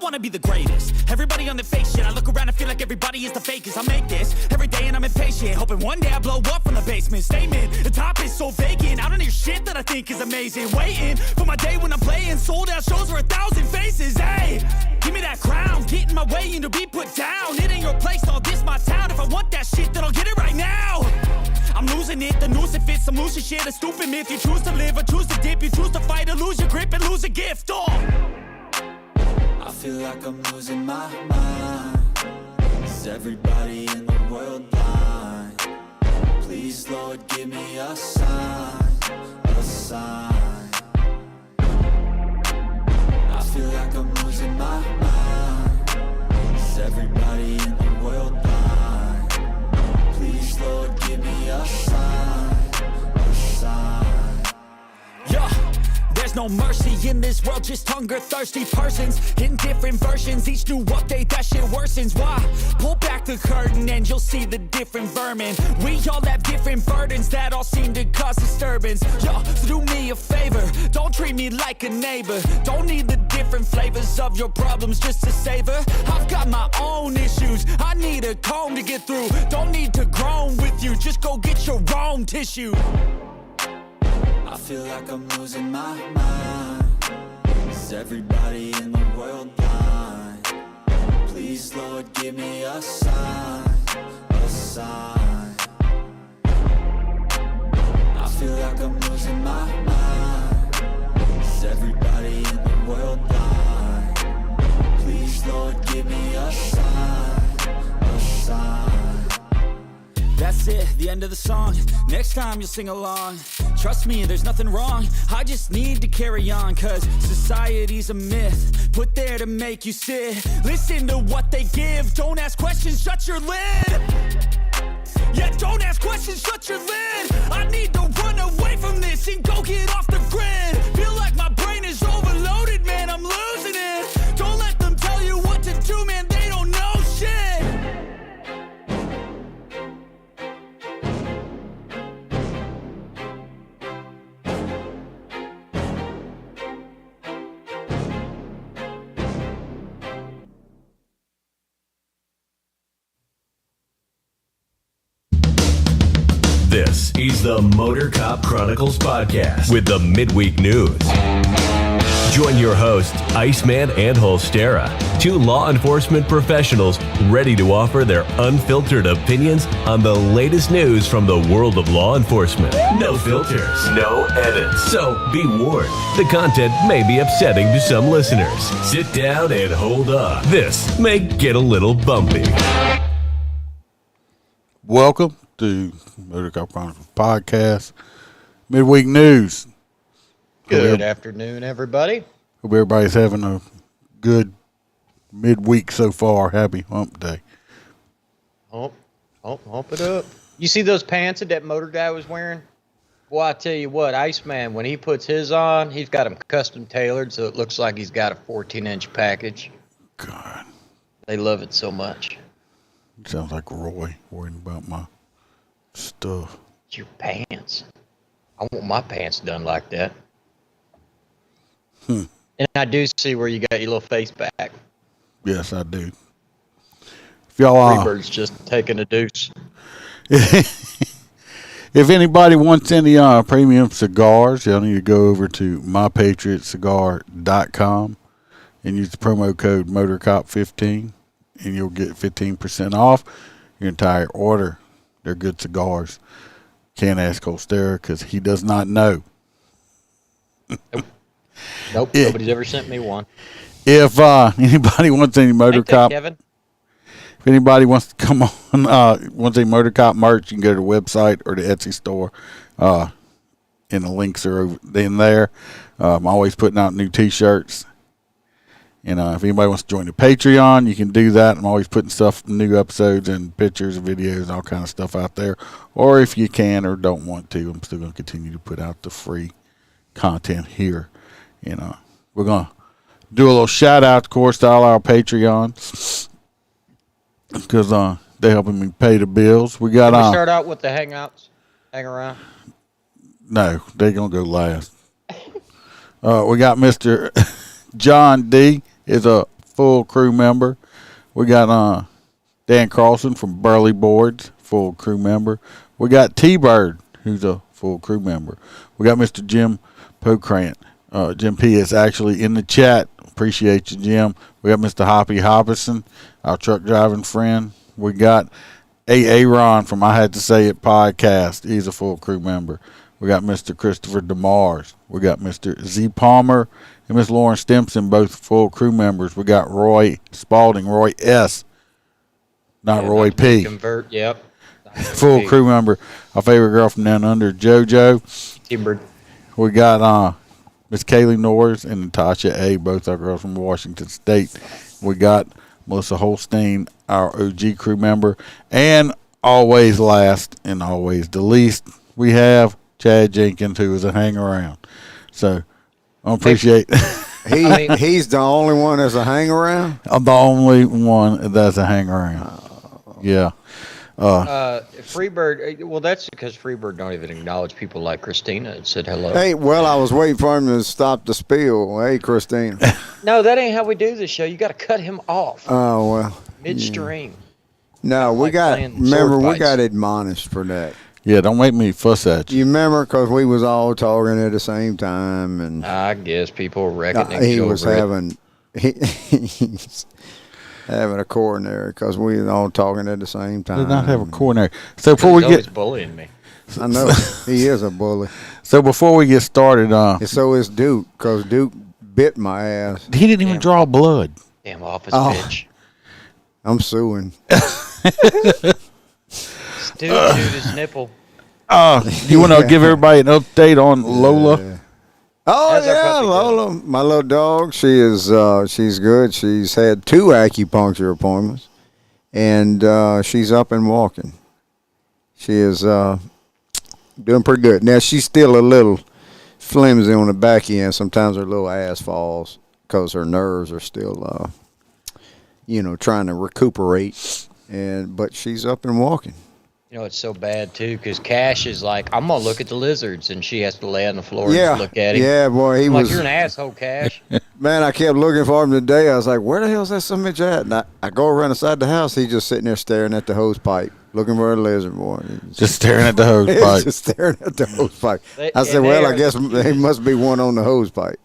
wanna be the greatest. Everybody on the fake shit. I look around and feel like everybody is the fakest. I make this every day and I'm impatient, hoping one day I blow up from the basement. Statement, the top is so vacant. I don't hear shit that I think is amazing. Waiting for my day when I'm playing sold out shows for 1,000 faces. Hey, give me that crown, get in my way and to be put down. It ain't your place, all this my town. If I want that shit, then I'll get it right now. I'm losing it, the noose it fits, some losing shit, a stupid myth. You choose to live or choose to dip, you choose to fight or lose your grip and lose a gift. Oh, I feel like I'm losing my mind. Is everybody in the world blind? Please, Lord, give me a sign, a sign. I feel like I'm losing my mind. Is everybody in the world blind? Please, Lord, give me a sign, a sign. yeah. There's no mercy in this world, just hunger-thirsty persons in different versions. Each new update, that shit worsens. Why? Pull back the curtain and you'll see the different vermin. We all have different burdens that all seem to cause disturbance. Yo, so do me a favor, don't treat me like a neighbor. Don't need the different flavors of your problems just to savor. I've got my own issues, I need a comb to get through. Don't need to groan with you, just go get your own tissue. I feel like I'm losing my mind. Is everybody in the world blind? Please, Lord, give me a sign, a sign. I feel like I'm losing my mind. Is everybody in the world blind? Please, Lord, give me a sign, a sign. That's it, the end of the song. Next time you'll sing along. Trust me, there's nothing wrong. I just need to carry on, cause society's a myth put there to make you sit. Listen to what they give. Don't ask questions, shut your lid. Yeah, don't ask questions, shut your lid. I need to run away from this and go get off the grid. Feel like my brain is overloaded, man, I'm losing it. Don't let them tell you what to do, man, they don't know shit. This is the Motorcop Chronicles podcast with the midweek news. Join your hosts, Iceman and Holstera, two law enforcement professionals ready to offer their unfiltered opinions on the latest news from the world of law enforcement. No filters, no edits. So be warned, the content may be upsetting to some listeners. Sit down and hold up. This may get a little bumpy. Welcome to Motorcop Chronicles podcast, midweek news. Good afternoon, everybody. Hope everybody's having a good midweek so far. Happy hump day. Hump it up. You see those pants that motor guy was wearing? Well, I tell you what, Iceman, when he puts his on, he's got them custom tailored, so it looks like he's got a 14-inch package. God. They love it so much. Sounds like Roy worrying about my stuff. It's your pants. I want my pants done like that. And I do see where you got your little face back. Yes, I do. If y'all Freebird's just taking a deuce. If anybody wants any premium cigars, y'all need to go over to mypatriotcigar.com and use the promo code MotorCop15 and you'll get 15% off your entire order. They're good cigars. Can't ask Holstera because he does not know. Nope, nobody's ever sent me one. If anybody wants any Motorcop, Kevin? if anybody wants to come on, wants any Motorcop merch, you can go to the website or the Etsy store. And the links are over in there. I'm always putting out new T-shirts. And if anybody wants to join the Patreon, you can do that. I'm always putting stuff, new episodes and pictures and videos, all kind of stuff out there. Or if you can or don't want to, I'm still going to continue to put out the free content here. We're going to do a little shout out, of course, to all our Patreons because they're helping me pay the bills. We got Can we start out with the hangouts? Hang around? No, they're going to go last. We got Mr. John D. is a full crew member. We got Dan Carlson from Burley Boards, full crew member. We got T-Bird, who's a full crew member. We got Mr. Jim Pocrant. Jim P is actually in the chat. Appreciate you, Jim. We got Mr. Hoppy Hopperson, our truck driving friend. We got Aaron from I Had to Say It podcast. He's a full crew member. We got Mr. Christopher DeMars. We got Mr. Z Palmer and Miss Lauren Stimson, both full crew members. We got Roy Spalding, Roy S., not Roy P. Convert, yep. Full crew member. Our favorite girl from down under, JoJo. T-Bird. We got Miss Kaylee Norris and Natasha A., both our girls from Washington State. We got Melissa Holstein, our OG crew member. And always last and always the least, we have Chad Jenkins, who is a hang-around. So I appreciate He's the only one that's a hang-around? I'm the only one that's a hang-around. Yeah. Freebird, well, that's because Freebird don't even acknowledge people like Christina and said hello. Hey, well, I was waiting for him to stop the spiel. Hey, Christina. No, that ain't how we do this show. You got to cut him off Oh, well. midstream. No, we Like got, playing remember, sword we fights. got admonished for that. Yeah, don't make me fuss at you. You remember, because we was all talking at the same time, and I guess people reckon he was having, he's having a coronary because we was all talking at the same time. Did not have a coronary. So before we always get, bullying me. I know, he is a bully. so before we get started, And so is Duke, because Duke bit my ass. he didn't even Damn. draw blood. Damn office Oh. bitch. I'm suing. Dude, his nipple. You want to give everybody an update on Lola? Oh How's our yeah, puppy Lola, my little dog. She is. She's good. She's had 2 acupuncture appointments, and she's up and walking. She is doing pretty good. Now she's still a little flimsy on the back end. Sometimes her little ass falls because her nerves are still, trying to recuperate. But she's up and walking. You know, it's so bad, too, because Cash is like, I'm going to look at the lizards, and she has to lay on the floor and just look at him. Yeah, boy, I'm like, you're an asshole, Cash. Man, I kept looking for him today. I was like, where the hell's that son of a bitch at? And I go around inside the house. He's just sitting there staring at the hose pipe, looking for a lizard, boy. Just staring at the hose He's pipe. just staring at the hose pipe. I said, And well, they I are guess the there must be one on the hose pipe.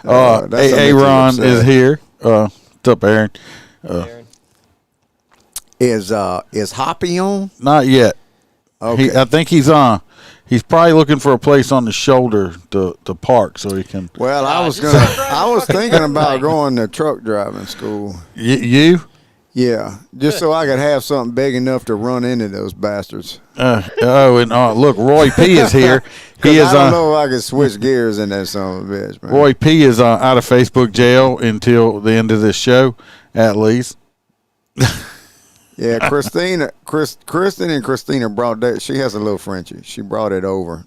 Aaron is here. What's up, Aaron? Aaron. Is Hoppy on? Not yet. Okay. I think he's on. He's probably looking for a place on the shoulder to park so he can. Well, I was just gonna. drive the I was fucking thinking truck about thing. going to truck driving school. You? Yeah, just so I could have something big enough to run into those bastards. Look, Roy P is here. 'Cause He is I don't know if I could switch gears in that son of a bitch, man. Roy P is out of Facebook jail until the end of this show, at least. Yeah, Kristen and Christina brought that. She has a little Frenchie. She brought it over.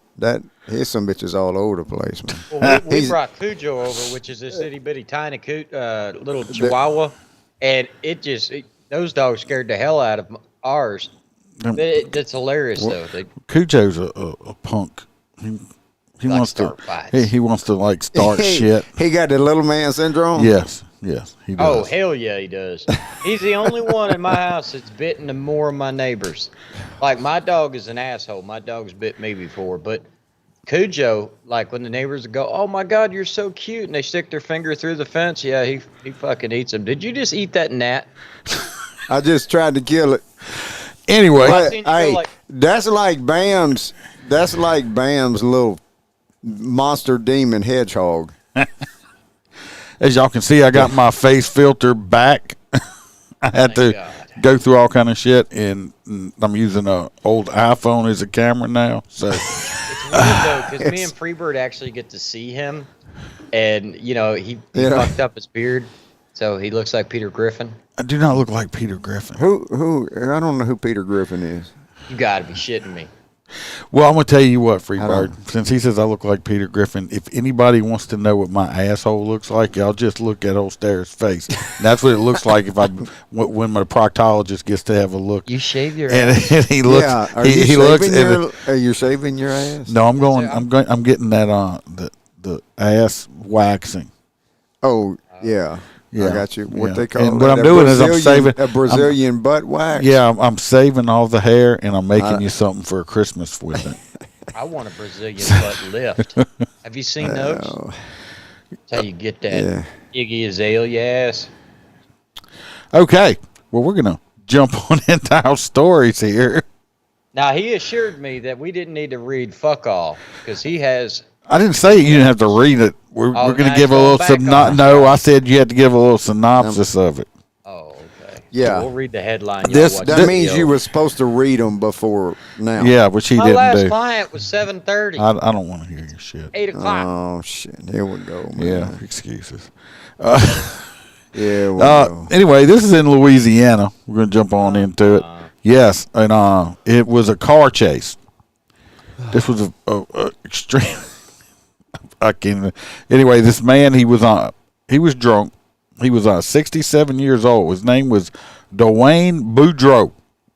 Here's some bitches all over the place, man. Well, we He's- brought Cujo over, which is this itty bitty tiny little Chihuahua, and those dogs scared the hell out of ours. That's hilarious though. Cujo's a punk. He Like wants to. start fights. He wants to like start shit. He got the little man syndrome. Yes, he Oh does. hell yeah, he does. He's the only one in my house that's bitten the more of my neighbors. Like my dog is an asshole. My dog's bit me before, but Cujo, like when the neighbors go, "Oh my God, you're so cute," and they stick their finger through the fence, yeah, he fucking eats them. Did you just eat that gnat? I just tried to kill it. Anyway, I've But, seen you go hey, like- that's like Bam's. That's like Bam's little monster demon hedgehog. as y'all can see, I got my face filter back. I had to God. go through all kind of shit, and I'm using a old iPhone as a camera now. So It's weird though, because me and Freebird actually get to see him, and he Yeah. fucked up his beard, so he looks like Peter Griffin. I do not look like Peter Griffin. Who? I don't know who Peter Griffin is. You gotta be shitting me. Well, I'm gonna tell you what, Freebird. don't- Since he says I look like Peter Griffin, if anybody wants to know what my asshole looks like, y'all just look at old Stara's face. That's what it looks like when my proctologist gets to have a look. You shave your And, ass. and he looks. Yeah. Are he you looks. shaving And are you shaving your ass? no, I'm going. it- I'm going. I'm getting that the ass waxing. Oh, yeah. Yeah, I got you. What yeah. they call And it? what I'm doing is I'm saving a Brazilian butt wax. Yeah, I'm saving all the hair, and I'm making you something for Christmas with it. I want a Brazilian butt lift. Have you seen those? That's how you get that Iggy Azalea ass. Okay, well, we're gonna jump on into our stories here. Now, he assured me that we didn't need to read fuck all because he has. I didn't say you didn't have to read it. We're going to give a little No, I said you had to give a little synopsis of it. Oh, okay. Yeah. So we'll read the headline. That means you were supposed to read them before now. Yeah, which he My didn't last do. client was 7:30. I don't want to hear your shit. 8 o'clock. Oh, shit. Here we go, man. Yeah, excuses. Anyway, this is in Louisiana. We're going to jump on into it. Yes, and it was a car chase. This was a extreme. I can't even. Anyway, this man, he was drunk. He was 67 years old. His name was Dwayne Boudreaux.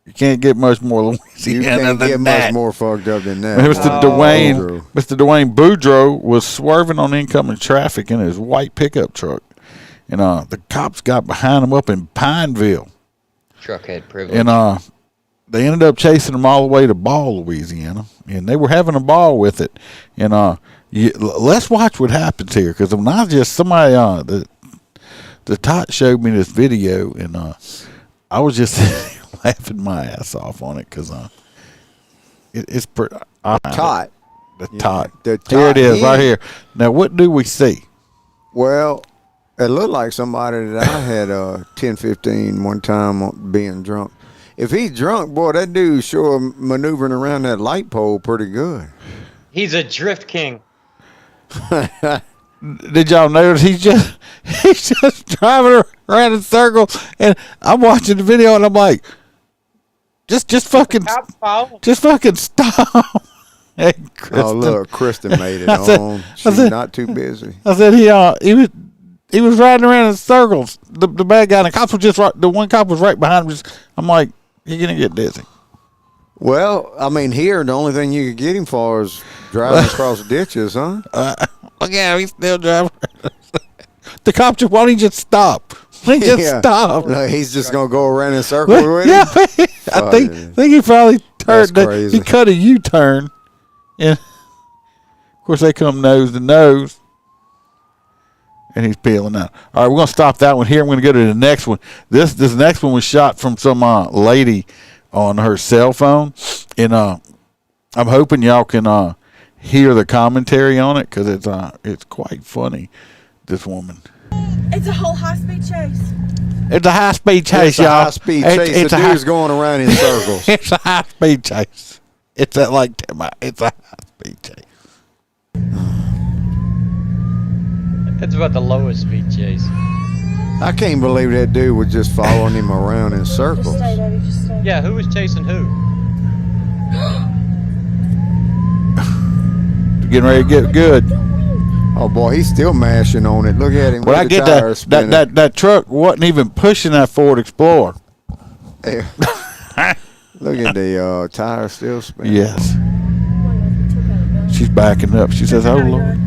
You can't get much more Louisiana than that. Much more fucked up than that. Mr. Dwayne Boudreaux was swerving on incoming traffic in his white pickup truck, and the cops got behind him up in Pineville. Truck had privilege. And they ended up chasing him all the way to Ball, Louisiana, and they were having a ball with it. And let's watch what happens here, because when I the tot showed me this video, and I was just laughing my ass off on it, because it's pretty. Tot. The tot. The tot. Here it is, right here. Now, what do we see? Well, it looked like somebody that I had 10-15 one time being drunk. If he's drunk, boy, that dude sure maneuvering around that light pole pretty good. He's a drift king. Did y'all notice he's just driving around in circles, and I'm watching the video and I'm like, just fucking stop. Hey, Kristen. Oh look, Kristen made it on. She's not too busy. I said he was riding around in circles. The bad guy, and the cops were just right. The one cop was right behind him. I'm like, you're gonna get dizzy. Well, I mean, here the only thing you could get him for is driving across ditches, huh? Look at him, he's still driving. The cop just, why don't he just stop? Why don't he just stop? No, he's just gonna go around in circles with yeah, him. I think he probably turned. He cut a U-turn, and of course they come nose to nose, and he's peeling out. All right, we're gonna stop that one here. I'm gonna go to the next one. This next one was shot from some lady on her cell phone, and I'm hoping y'all can hear the commentary on it, because it's quite funny. This woman. It's a whole high-speed chase. It's a high-speed chase, y'all. It's a high-speed chase. It's the dude's going around in circles. It's a high-speed chase. It's a high-speed chase. That's about the lowest speed chase. I can't believe that dude was just following him around in circles. Just stay, Daddy. Just stay. Yeah, who was chasing who? Getting ready to get good. Oh boy, he's still mashing on it. Look at him. Well, I get that truck wasn't even pushing that Ford Explorer. Yeah. Look at the tire still spinning. Yes. She's backing up. She says, "Oh Lord,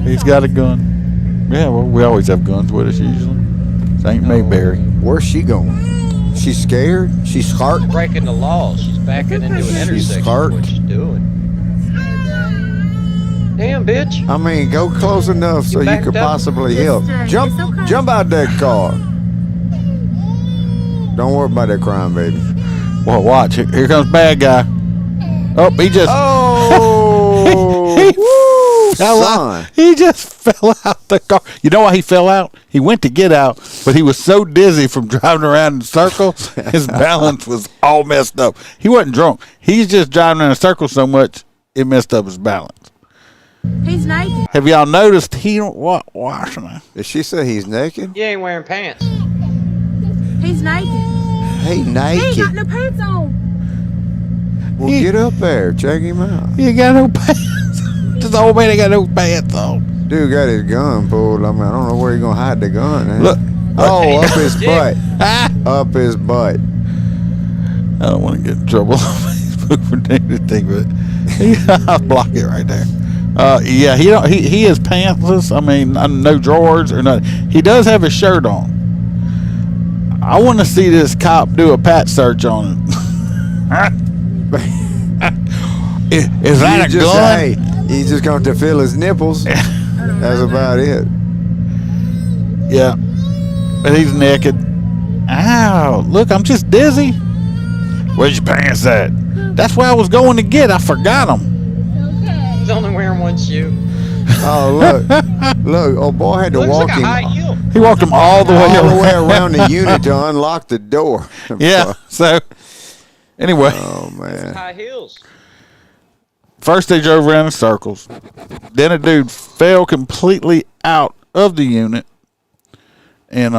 he's got a gun." Yeah, well, we always have guns with us usually. This ain't me, Barry. Where's she going? She's scared. She's scared. Breaking the law. She's backing into an intersection. scared. What she's doing? Damn, bitch. I mean, go close enough so you could possibly help. Jump out that car. Don't worry about that crime, baby. Well, watch. Here comes bad guy. Oh, he just. Oh, son. He just fell out the car. You know why he fell out? He went to get out, but he was so dizzy from driving around in circles, his balance was all messed up. He wasn't drunk. He's just driving around in circles so much, it messed up his balance. He's naked. Have y'all noticed he don't wash now? Did she say he's naked? He ain't wearing pants. He's naked. Hey, He naked. ain't got no pants on. Well, get up there. Check him out. He ain't got no pants. This old man ain't got no pants on. Dude got his gun pulled. I mean, I don't know where he's going to hide the gun. Eh? Look. Oh, up his butt. Up his butt. I don't want to get in trouble on Facebook for anything, but I'll block it right there. Yeah, he is pantsless. I mean, no drawers or nothing. He does have his shirt on. I want to see this cop do a pat search on him. Is that a gun? Hey, he's just going to feel his nipples. That's about it. Yeah, but he's naked. Ow! Look, I'm just dizzy. Where's your pants at? That's where I was going to get. I forgot them. He's only wearing one shoe. Oh, look! Oh, boy, had to Looks walk like a him high heel. He walked him all the way around the unit to unlock the door. Yeah. So anyway, Oh man. High heels. first they drove around in circles. Then a dude fell completely out of the unit, and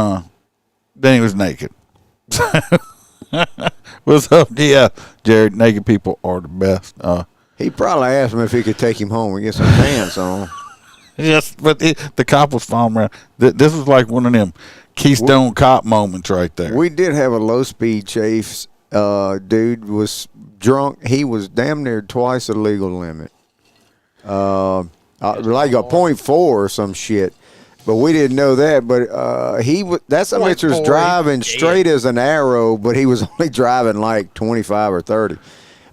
then he was naked. What's up? Yeah, Jared. Naked people are the best. He probably asked him if he could take him home and get some pants on. Yes, but the cop was following around. This was like one of them Keystone Cop moments right there. We did have a low-speed chase. Dude was drunk. He was damn near twice the legal limit. Like a .4 or some shit. But we didn't know that. But that was driving straight as an arrow, but he was only driving like 25 or 30.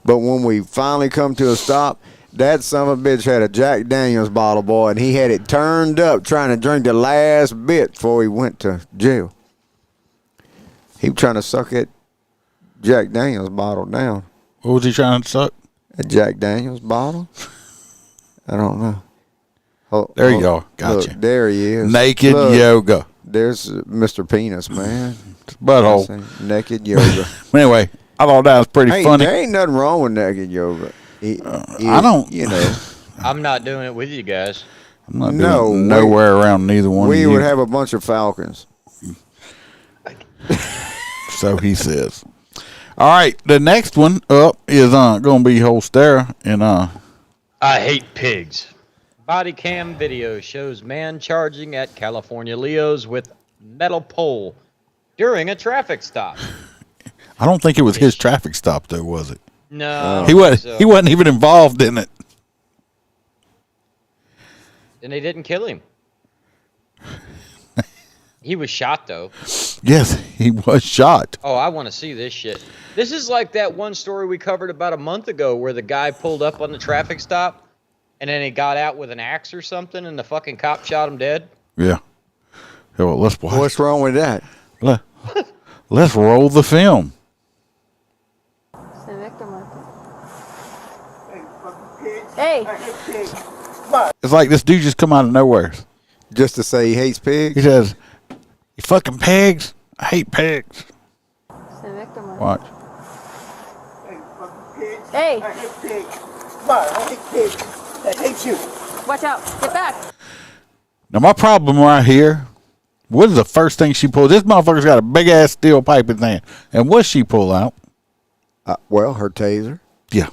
But when we finally come to a stop, that son of a bitch had a Jack Daniels bottle, boy, and he had it turned up trying to drink the last bit before he went to jail. He was trying to suck that Jack Daniels bottle down. What was he trying to suck? A Jack Daniels bottle? I don't know. There you go. Gotcha. Look, there he is. Naked Look, yoga. There's Mr. Penis, man. Butthole. Naked yoga. Anyway, I thought that was pretty funny. There ain't nothing wrong with naked yoga. I don't. You know. I'm not doing it with you guys. I'm not doing nowhere around neither one of you. We would have a bunch of falcons. So he says. All right, the next one up is going to be Holstera, and I hate pigs. Body cam video shows man charging at California Leo's with metal pole during a traffic stop. I don't think it was his traffic stop though, was it? No, he wasn't. He wasn't even involved in it. And they didn't kill him. He was shot though. Yes, he was shot. Oh, I want to see this shit. This is like that one story we covered about a month ago where the guy pulled up on the traffic stop and then he got out with an axe or something and the fucking cop shot him dead. Yeah. Well, let's watch. What's wrong with that? Let's roll the film. Hey. It's like this dude just come out of nowhere. Just to say he hates pigs? He says, "You fucking pigs! I hate pigs." Watch. Hey. I hate pigs. Come on, I hate pigs. I hate you. Watch out. Get back. Now my problem right here. What is the first thing she pulled? This motherfucker's got a big ass steel pipe in there, and what she pull out? Well, her taser. Yeah.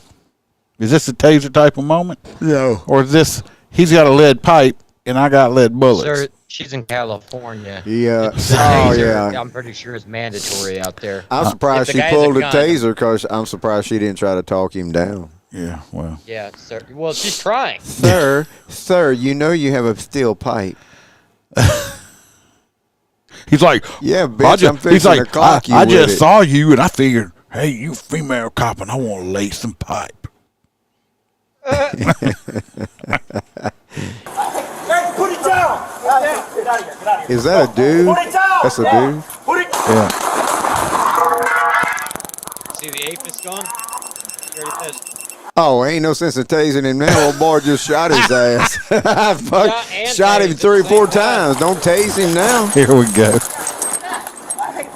Is this a taser type of moment? No. Or is this? He's got a lead pipe, and I got lead bullets. Sir, she's in California. Yeah. The Oh, taser, yeah. I'm pretty sure it's mandatory out there. I'm surprised If the she guy's a pulled a gun. taser because I'm surprised she didn't try to talk him down. Yeah. Well. Yeah, sir. Well, she's trying. Sir, you know you have a steel pipe. He's like, Yeah, bitch, I'm fixing to clock you I with just it. saw you, and I figured, hey, you female cop, and I want to lay some pipe. Hey, put it down. Get out of here. Get out of here. Is that a dude? Put it down. That's a Yeah. dude? Put it Yeah. See the aphis gone? You already pissed. Oh, ain't no sense in tasing him now. Old boy just shot his ass. Fuck, and shot him tased 3 or at the 4 same time. times. Don't tase him now. Here we go.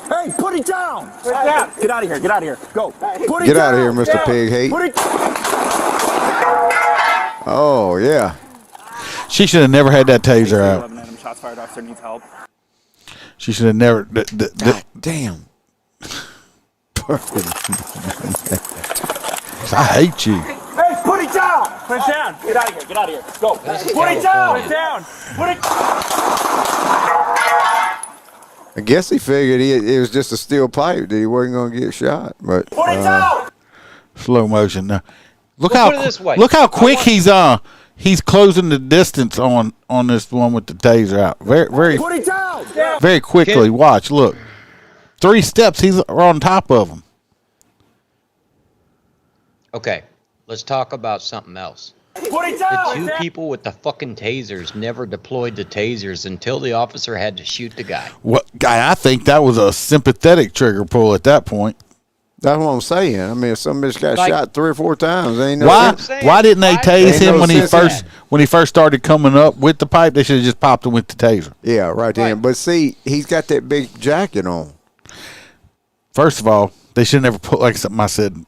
Hey, put it down. Put it down. Get out of here. Get out of here. Go. Put it Get down. out of here, Mr. Pig Hate. Put it. Oh, yeah. She should have never had that taser out. 11 enemy shots fired. Officer needs help. She should have never. God damn. I hate you. Hey, put it down. Put it down. Get out of here. Get out of here. Go. Put it California. down. Put it down. Put it. I guess he figured it was just a steel pipe that he wasn't going to get shot. But Put it down. Slow motion. Now, look Well, how put it this way. look how quick he's He's closing the distance on this one with the taser out. Very Put it down. very quickly. Watch, look. 3 steps, he's on top of him. Okay, let's talk about something else. Put it The down. two people with the fucking tasers never deployed the tasers until the officer had to shoot the guy. What guy? I think that was a sympathetic trigger pull at that point. That's what I'm saying. I mean, if some bitch got Like- shot 3 or 4 times, they ain't no Why? sense. Why didn't they Why- tase Ain't him no sense in when he first started coming up with the pipe? They should have just popped him with the taser. Yeah, right then. Right. But see, he's got that big jacket on. First of all, they should never put like something I said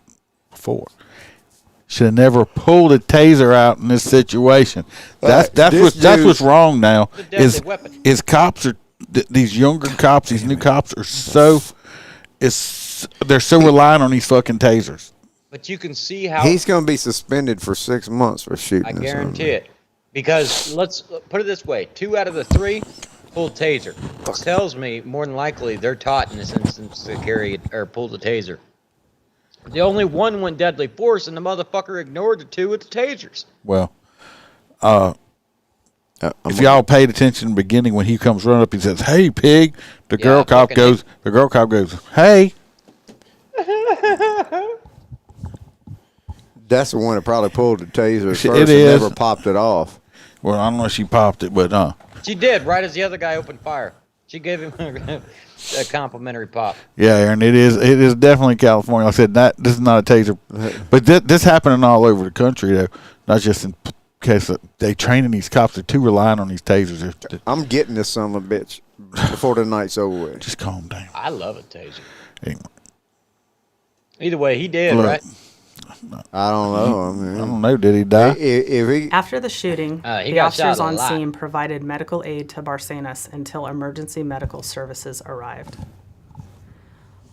before. Should have never pulled a taser out in this situation. That's what's wrong now. It's a deadly weapon. Is cops are these younger cops, these new cops are they're so reliant on these fucking tasers. But you can see how He's going to be suspended for 6 months for shooting. I this guarantee on me. it. Because let's put it this way: 2 out of the 3 pulled taser. This tells me more than likely they're taught in this instance to carry or pull the taser. The only one went deadly force, and the motherfucker ignored the 2 with the tasers. Well, if y'all paid attention in the beginning when he comes running up, he says, "Hey, pig." The girl cop goes, "Hey." That's the one that probably pulled the taser first It and is. never popped it off. Well, I don't know if she popped it, but She did right as the other guy opened fire. She gave him a complimentary pop. yeah, Aaron, it is definitely California. Like I said, this is not a taser, but this happening all over the country though, not just in case they training these cops. They're too reliant on these tasers. I'm getting this son of a bitch before the night's over with. Just calm down. I love a taser. Anyway, Either way, he did, Look. right? I don't know. I I mean, don't know. Did he die? if he After the shooting, He the got shot officers a on lot. scene provided medical aid to Barcenas until emergency medical services arrived.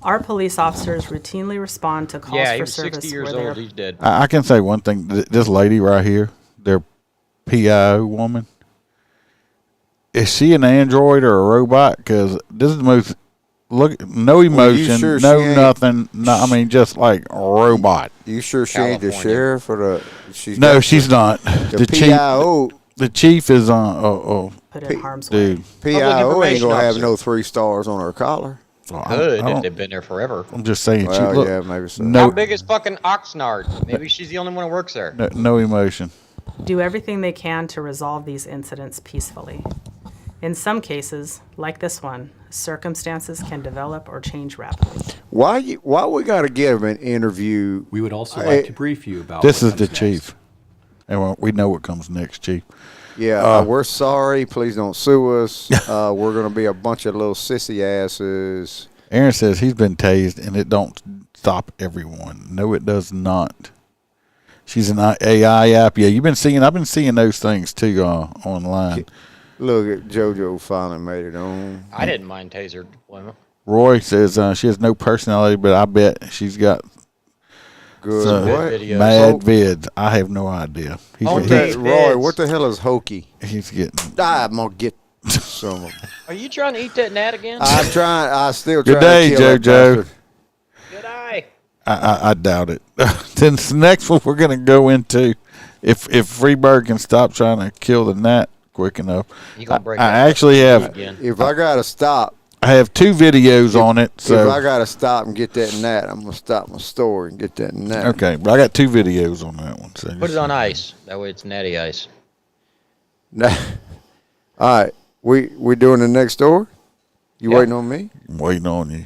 Our police officers routinely respond to calls Yeah, he for was service 60 years where they old. are He's dead. I can say one thing. This lady right here, their PIO woman, is she an android or a robot? Because this is the most no emotion, sure she no ain't- nothing. No, I mean, just like a robot. You sure she ain't the California. sheriff or the? No, she's not. The PIO. The chief is on. put in harm's way. Dude. PIO ain't information gonna have officer. no 3 stars on her collar. Good if they've been there forever. I'm just saying. Well, look, yeah, maybe so. How No, big is fucking Oxnard? Maybe she's the only one who works there. no emotion. Do everything they can to resolve these incidents peacefully. In some cases, like this one, circumstances can develop or change rapidly. Why we got to give him an interview? We would also like to brief you about This what is the comes next. chief, and we know what comes next, chief. Yeah, we're sorry. Please don't sue us. We're gonna be a bunch of little sissy asses. Aaron says he's been tased, and it don't stop everyone. No, it does not. She's an AI app. Yeah, I've been seeing those things too online. Look at JoJo finally made it on. I didn't mind taser deployment. Roy says she has no personality, but I bet she's got Good. some What? videos. mad vids. I have no idea. Okay. Roy, what the hell is hokey? He's getting. I'm gonna get some of them. Are you trying to eat that gnat again? I'm trying. I still Good try day, to kill that JoJo. bastard. Good eye. I doubt it. Then the next one we're gonna go into, if Freebird can stop trying to kill the gnat quick enough. You gonna break I that actually have again? If I gotta stop, 2 videos on it. So if I gotta stop and get that gnat, I'm gonna stop my store and get that gnat. okay, but I got 2 videos on that one. So Put it on ice. That way it's natty ice. Now, all right, we doing the next door. You Yeah. waiting on me? I'm waiting on you.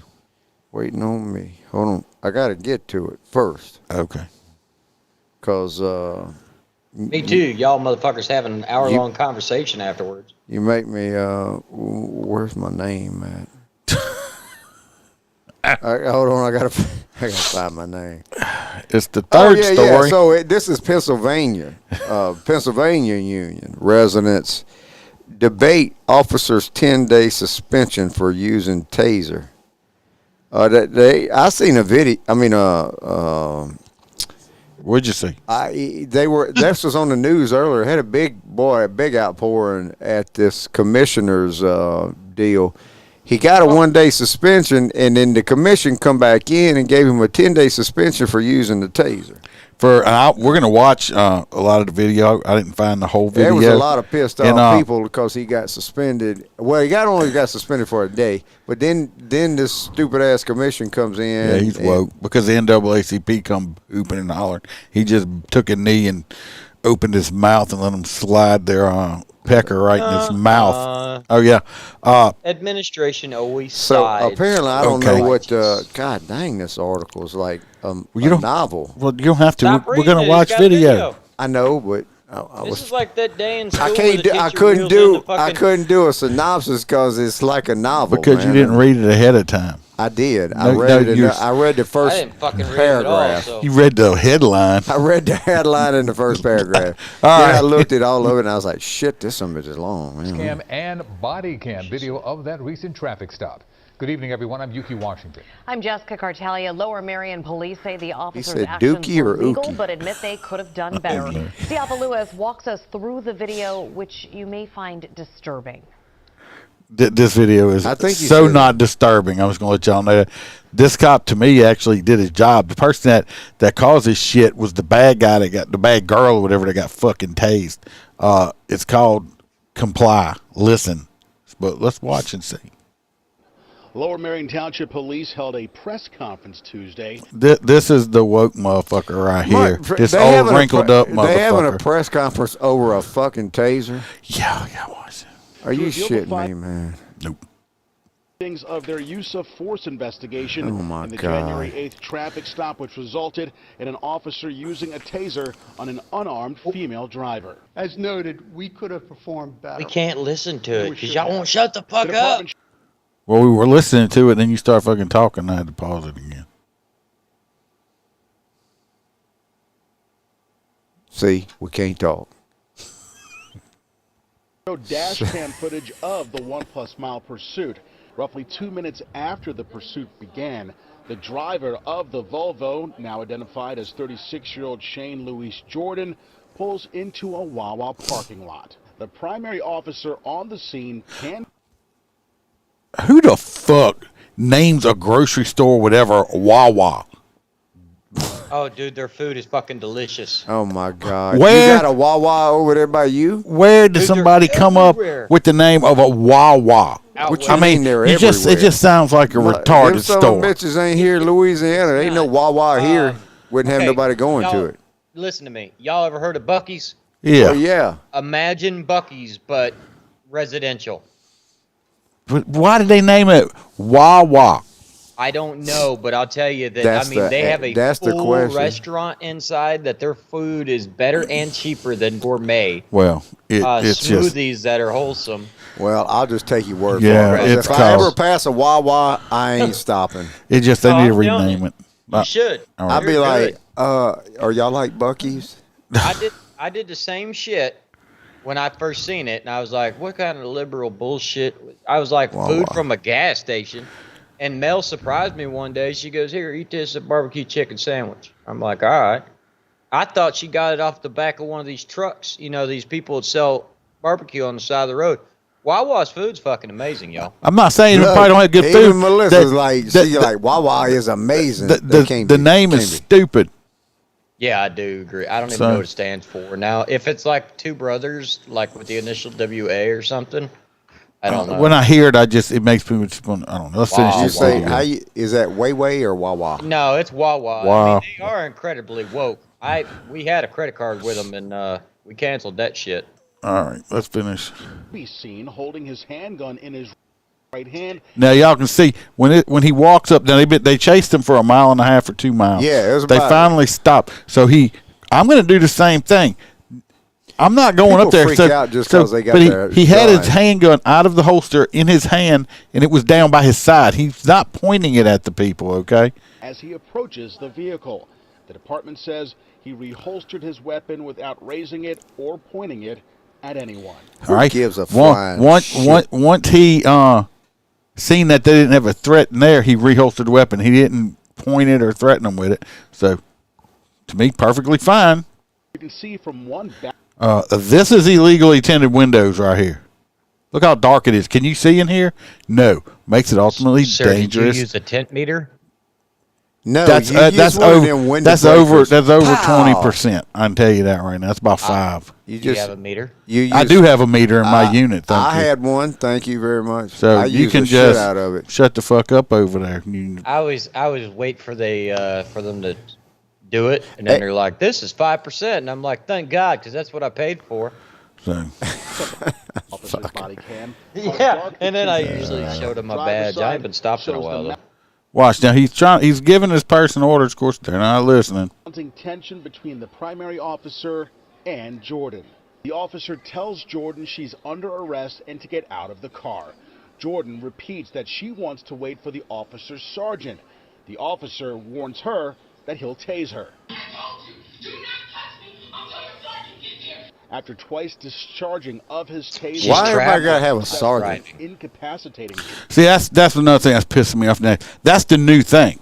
Waiting on me. Hold on. I gotta get to it first, Okay. cause Me too. Y'all motherfuckers having an hour-long conversation afterwards. you make me. Where's my name at? Hold on. I gotta find my name. It's the third Yeah. story. So this is Pennsylvania. Pennsylvania Union residents debate officers' 10-day suspension for using taser. I seen a video. I mean, What'd you see? This was on the news earlier. Had a big outpouring at this commissioner's deal. He got a 1-day suspension, and then the commission come back in and gave him a 10-day suspension for using the taser. we're gonna watch a lot of the video. I didn't find the whole video. There was a lot of pissed off And, people because he got suspended. Well, he only got suspended for a day, but then this stupid ass commission comes in. Yeah, he's woke because the NAACP come hooping and hollering. He just took a knee and opened his mouth and let him slide their pecker right in his mouth. Oh yeah. Administration always So sides. apparently, I don't know what. God dang, this article is like a novel. Well, you don't have to. Stop We're reading gonna it. watch It's got video. I know, but This is like that day in school. I where can't. the Do, I teacher couldn't reels in do. the fucking- I couldn't do a synopsis because it's like a novel. Because you man. didn't read it ahead of time. I did. No, I read no, it. I read the I first didn't fucking read it at all. paragraph. So. You read the headline. I read the headline in the first paragraph. All Then I right. looked at all of it and I was like, "Shit, this some bitch is long." Man. Cam and body cam video of that recent traffic stop. Good evening, everyone. I'm Yuki Washington. I'm Jessica Cartalia. Lower Marion police say the officers' said actions Dookie were or legal, Ookie? but admit they could have done better. Ciapa Lewis walks us through the video, which you may find disturbing. This video is I think you so should. not disturbing. I was going to let y'all know that. This cop, to me, actually did his job. The person that caused this shit was the bad guy that got the bad girl or whatever that got fucking tased. It's called Comply. Listen, but let's watch and see. Lower Marion Township Police held a press conference Tuesday. This is the woke motherfucker right here. This They old having a wrinkled up motherfucker. They having a press conference over a fucking taser. Yeah, watch it. Are you Reveal the shitting me, man? Nope. Things of their use of force investigation Oh, my in the God. January 8th traffic stop, which resulted in an officer using a taser on an unarmed female driver. As noted, we could have performed better. We can't listen to it because should y'all have. won't shut the fuck The up. department Well, we were listening to it, then you start fucking talking. I had to pause it again. See, we can't talk. showed dash cam footage of the 1+ mile pursuit. Roughly 2 minutes after the pursuit began, the driver of the Volvo, now identified as 36-year-old Shane Luis Jordan, pulls into a Wawa parking lot. The primary officer on the scene can... Who the fuck names a grocery store, whatever, Wawa? Oh, dude, their food is fucking delicious. Oh my God! Where- You got a Wawa over there by you? Where did Dude, somebody they're come everywhere. up with the name of a Wawa? Out What west. you mean they're it everywhere? just sounds like a Them retarded some store. bitches ain't here in Louisiana. There ain't no Wawa here. Wouldn't have Okay, nobody going y'all- to it. Listen to me. Y'all ever heard of Buc-ee's? Yeah. Oh yeah. Imagine Buc-ee's, but residential. But why did they name it Wawa? I don't know, but I'll tell you that, That's I mean, they have a that's the full question. restaurant inside that their food is better and cheaper than gourmet. Well, it's just smoothies that are wholesome. Well, I'll just take your word Yeah, for it. it's If I called- ever pass a Wawa, I ain't stopping. they need to I'm telling rename you. it. You should. all right. I'd be You're like, good. are y'all like Buc-ee's? I did the same shit when I first seen it, and I was like, what kind of liberal bullshit? I was like, food from a gas station. And Mel surprised me one day. She goes, here, eat this barbecue chicken sandwich. I'm like, all right. I thought she got it off the back of one of these trucks. You know, these people that sell barbecue on the side of the road. Wawa's food's fucking amazing, y'all. I'm not saying we Look, probably don't have good even food. Melissa's like Wawa is amazing. The name is stupid. Yeah, I do agree. I don't even So- know what it stands for. Now, if it's like Two Brothers, like with the initial WA or something, I don't know. When I hear it, it makes me just going, I don't know. Let's finish You this say video. is that Way or Wawa? No, it's Wawa. Wow. I mean, they are incredibly woke. We had a credit card with them, and we canceled that shit. All right, let's finish. be seen holding his handgun in his right hand. Now y'all can see when he walks up. Now they chased him for 1.5 miles or 2 miles. Yeah, it was they about- finally stopped. So I'm going to do the same thing. I'm not going People up there. freak out just 'cause they got but their he had his gun. handgun out of the holster in his hand, and it was down by his side. He's not pointing it at the people. Okay. As he approaches the vehicle, the department says he reholstered his weapon without raising it or pointing it at anyone. All right. gives a flying Once he seen that they didn't have a threat in there, he reholstered the weapon. He didn't point it or threaten them with it. So, to me, perfectly fine. You can see from one back. This is illegally tinted windows right here. Look how dark it is. Can you see in here? No. Makes it ultimately Sir, dangerous. did you use a tent meter? No, that's over 20%. I can tell you that right now. That's about 5. Do you have a meter? I do have a meter in my unit. Thank you. I had one. Thank you very much. So you can just out of it. shut the fuck up over there. I always wait for them to do it, and then they're like, "This is 5%," and I'm like, "Thank God," because that's what I paid for. So. Officer's body cam. Yeah, and then I usually show them my badge. I ain't been stopped in a while though. Watch now. He's giving his person orders. Of course, they're not listening. Tension between the primary officer and Jordan. The officer tells Jordan she's under arrest and to get out of the car. Jordan repeats that she wants to wait for the officer's sergeant. The officer warns her that he'll tase her. After twice discharging of his taser, why everybody gotta have a sergeant? Incapacitating. See, that's another thing that's pissing me off now. That's the new thing.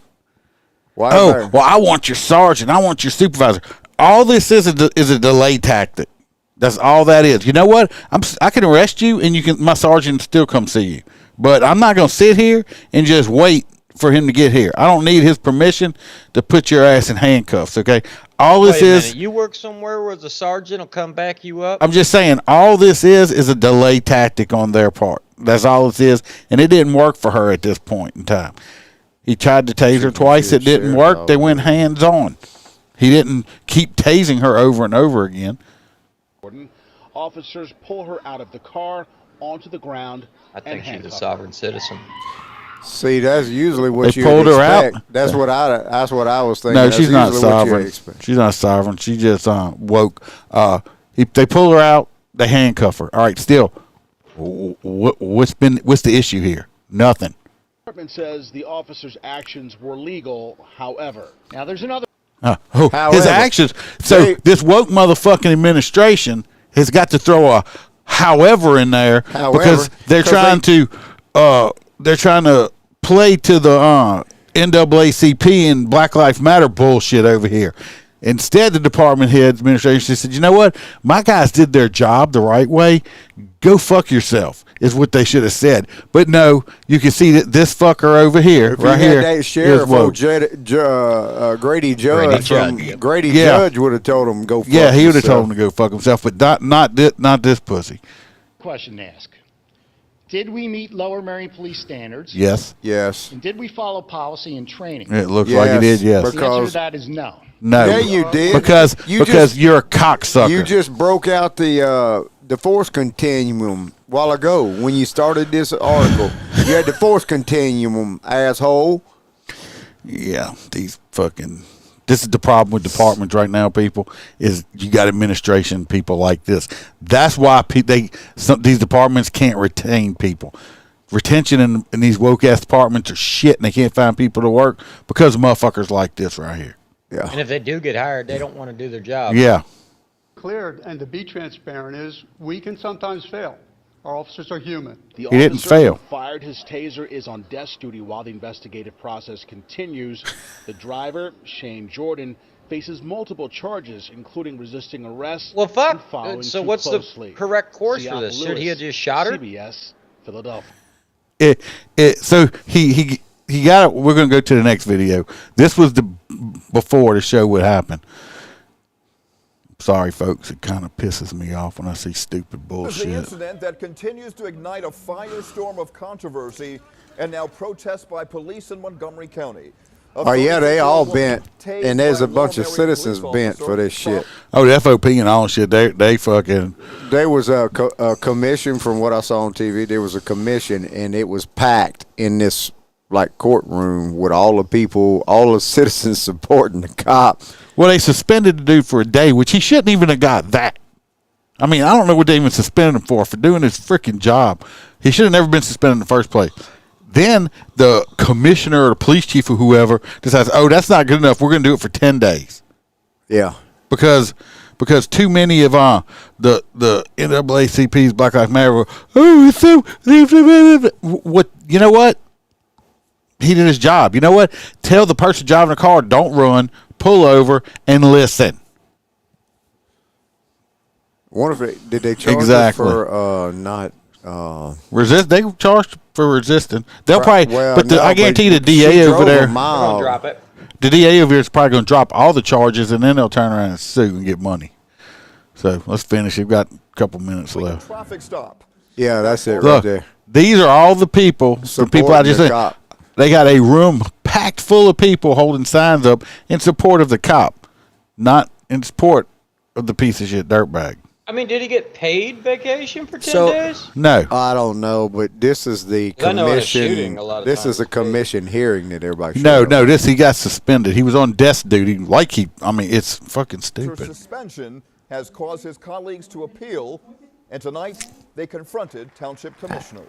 Why? Well, I want your sergeant. I want your supervisor. All this is a delay tactic. That's all that is. You know what? I can arrest you, and my sergeant still come see you. But I'm not gonna sit here and just wait for him to get here. I don't need his permission to put your ass in handcuffs. Okay. All this is. You work somewhere where the sergeant will come back you up? I'm just saying, all this is a delay tactic on their part. That's all it is, and it didn't work for her at this point in time. He tried to tase her twice. It didn't work. They went hands on. He didn't keep tasing her over and over again. Officers pull her out of the car onto the ground. I think she's a sovereign citizen. See, that's usually what they pulled her out. That's what I was thinking. No, she's not sovereign. She's not sovereign. She just woke. They pull her out. They handcuff her. All right. Still, what's the issue here? Nothing. The department says the officer's actions were legal. However, now there's another. His actions. So this woke motherfucking administration has got to throw a however in there because they're trying to play to the NAACP and Black Lives Matter bullshit over here. Instead, the department heads, administration said, "You know what? My guys did their job the right way. Go fuck yourself," is what they should have said. But no, you can see that this fucker over here, right here, that sheriff Grady Judge Judge would have told him go fuck himself. Yeah, he would have told him to go fuck himself, but not this pussy. Question to ask. Did we meet Lower Merion Police standards? Yes. Yes. And did we follow policy and training? It looks like you did, yes. The answer to that is no. No. Yeah, you did. Because you're a cocksucker. You just broke out the force continuum a while ago when you started this article. You had the force continuum, asshole. Yeah, this is the problem with departments right now, people, is you got administration people like this. That's why these departments can't retain people. Retention in these woke-ass departments are shit, and they can't find people to work because of motherfuckers like this right here. Yeah. And if they do get hired, they don't want to do their job. Yeah. Clear, and to be transparent is we can sometimes fail. Our officers are human. The he didn't fail. Who fired his taser is on desk duty while the investigative process continues. The driver, Shane Jordan, faces multiple charges, incling resisting arrest. Well, fuck. And so what's the correct course for this? Should he have just shot her? CBS, Philadelphia. So he got it. We're going to go to the next video. This was before the show would happen. Sorry, folks. It kind of pisses me off when I see stupid bullshit. The incident that continues to ignite a firestorm of controversy and now protests by police in Montgomery County. Oh, yeah, they all bent, and there's a bunch of citizens bent for this shit. Oh, the FOP and all shit, they fucking... There was a commission, from what I saw on TV, there was a commission, and it was packed in this, courtroom with all the people, all the citizens supporting the cop. Well, they suspended the dude for a day, which he shouldn't even have got that. I mean, I don't know what they even suspended him for doing his freaking job. He should have never been suspended in the first place. Then the commissioner or the police chief or whoever decides, oh, that's not good enough. We're going to do it for 10 days. Yeah. Because too many of the NAACP's Black Lives Matter were, oh, it's so... What, you know what? He did his job. You know what? Tell the person driving the car, don't run, pull over, and listen. Did they charge for not... resist? They charged for resisting. They'll probably, I guarantee the DA over there. Drop it. the DA over here is probably going to drop all the charges, and then they'll turn around and sue and get money. So let's finish. We've got a couple minutes left. Traffic stop. Yeah, that's it right Look, there. these are all the people. The people I just said. They got a room packed full of people holding signs up in support of the cop, not in support of the piece of shit dirtbag. I mean, did he get paid vacation for 10 days? No. I don't know, but this is the commission. This is a commission hearing that everybody. No, this he got suspended. He was on desk duty. It's fucking stupid. Suspension has caused his colleagues to appeal, and tonight they confronted township commissioners.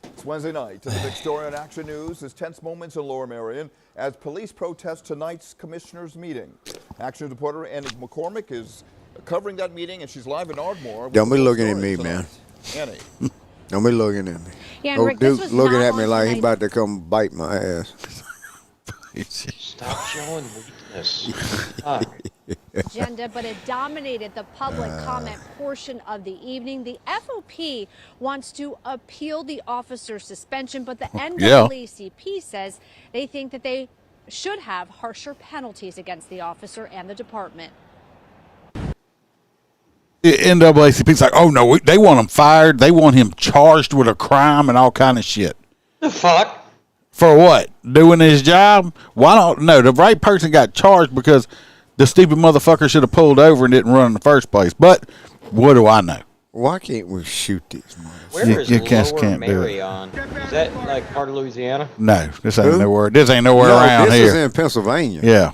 It's Wednesday night, and the big story on Action News is tense moments in Lower Merion as police protest tonight's commissioners' meeting. Action reporter Annie McCormick is covering that meeting, and she's live in Ardmore. Don't be looking at me, man. Annie. Don't be looking at me. Yeah, Rick, this was looking not at me on like he tonight. about to come bite my ass. Stop showing weakness. Agenda, but it dominated the public comment portion of the evening. The FOP wants to appeal the officer's suspension, but the NAACP says they think that they should have harsher penalties against the officer and the department. The NAACP's like, oh no, they want him fired. They want him charged with a crime and all kind of shit. The fuck? For what? Doing his job? Why don't? No, the right person got charged because the stupid motherfucker should have pulled over and didn't run in the first place. But what do I know? Why can't we shoot these motherfuckers? Where is You Lower can't do it. Merion? Is that like part of Louisiana? No, this ain't nowhere. This ain't nowhere No, around this here. is in Pennsylvania. Yeah.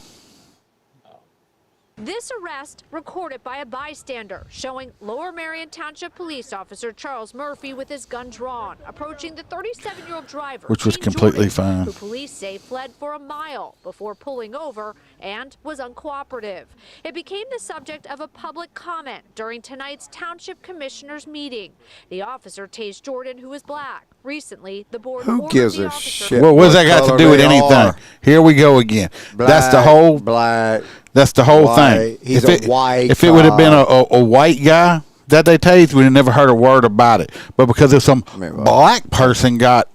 This arrest recorded by a bystander showing Lower Merion Township Police Officer Charles Murphy with his gun drawn, approaching the 37-year-old driver, Which was Gene completely Jordan, fine. who police say fled for a mile before pulling over and was uncooperative. It became the subject of a public comment during tonight's Township Commissioners meeting. The officer tased Jordan, who is black. Recently, the board Who ordered gives the a officer shit? Well, what's that got to color do with they anything? are? Here we go again. That's the whole. Black. That's the whole white. thing. He's if a white If it would have been cop. a white guy that they tased, we'd have never heard a word about it. But because if some black person got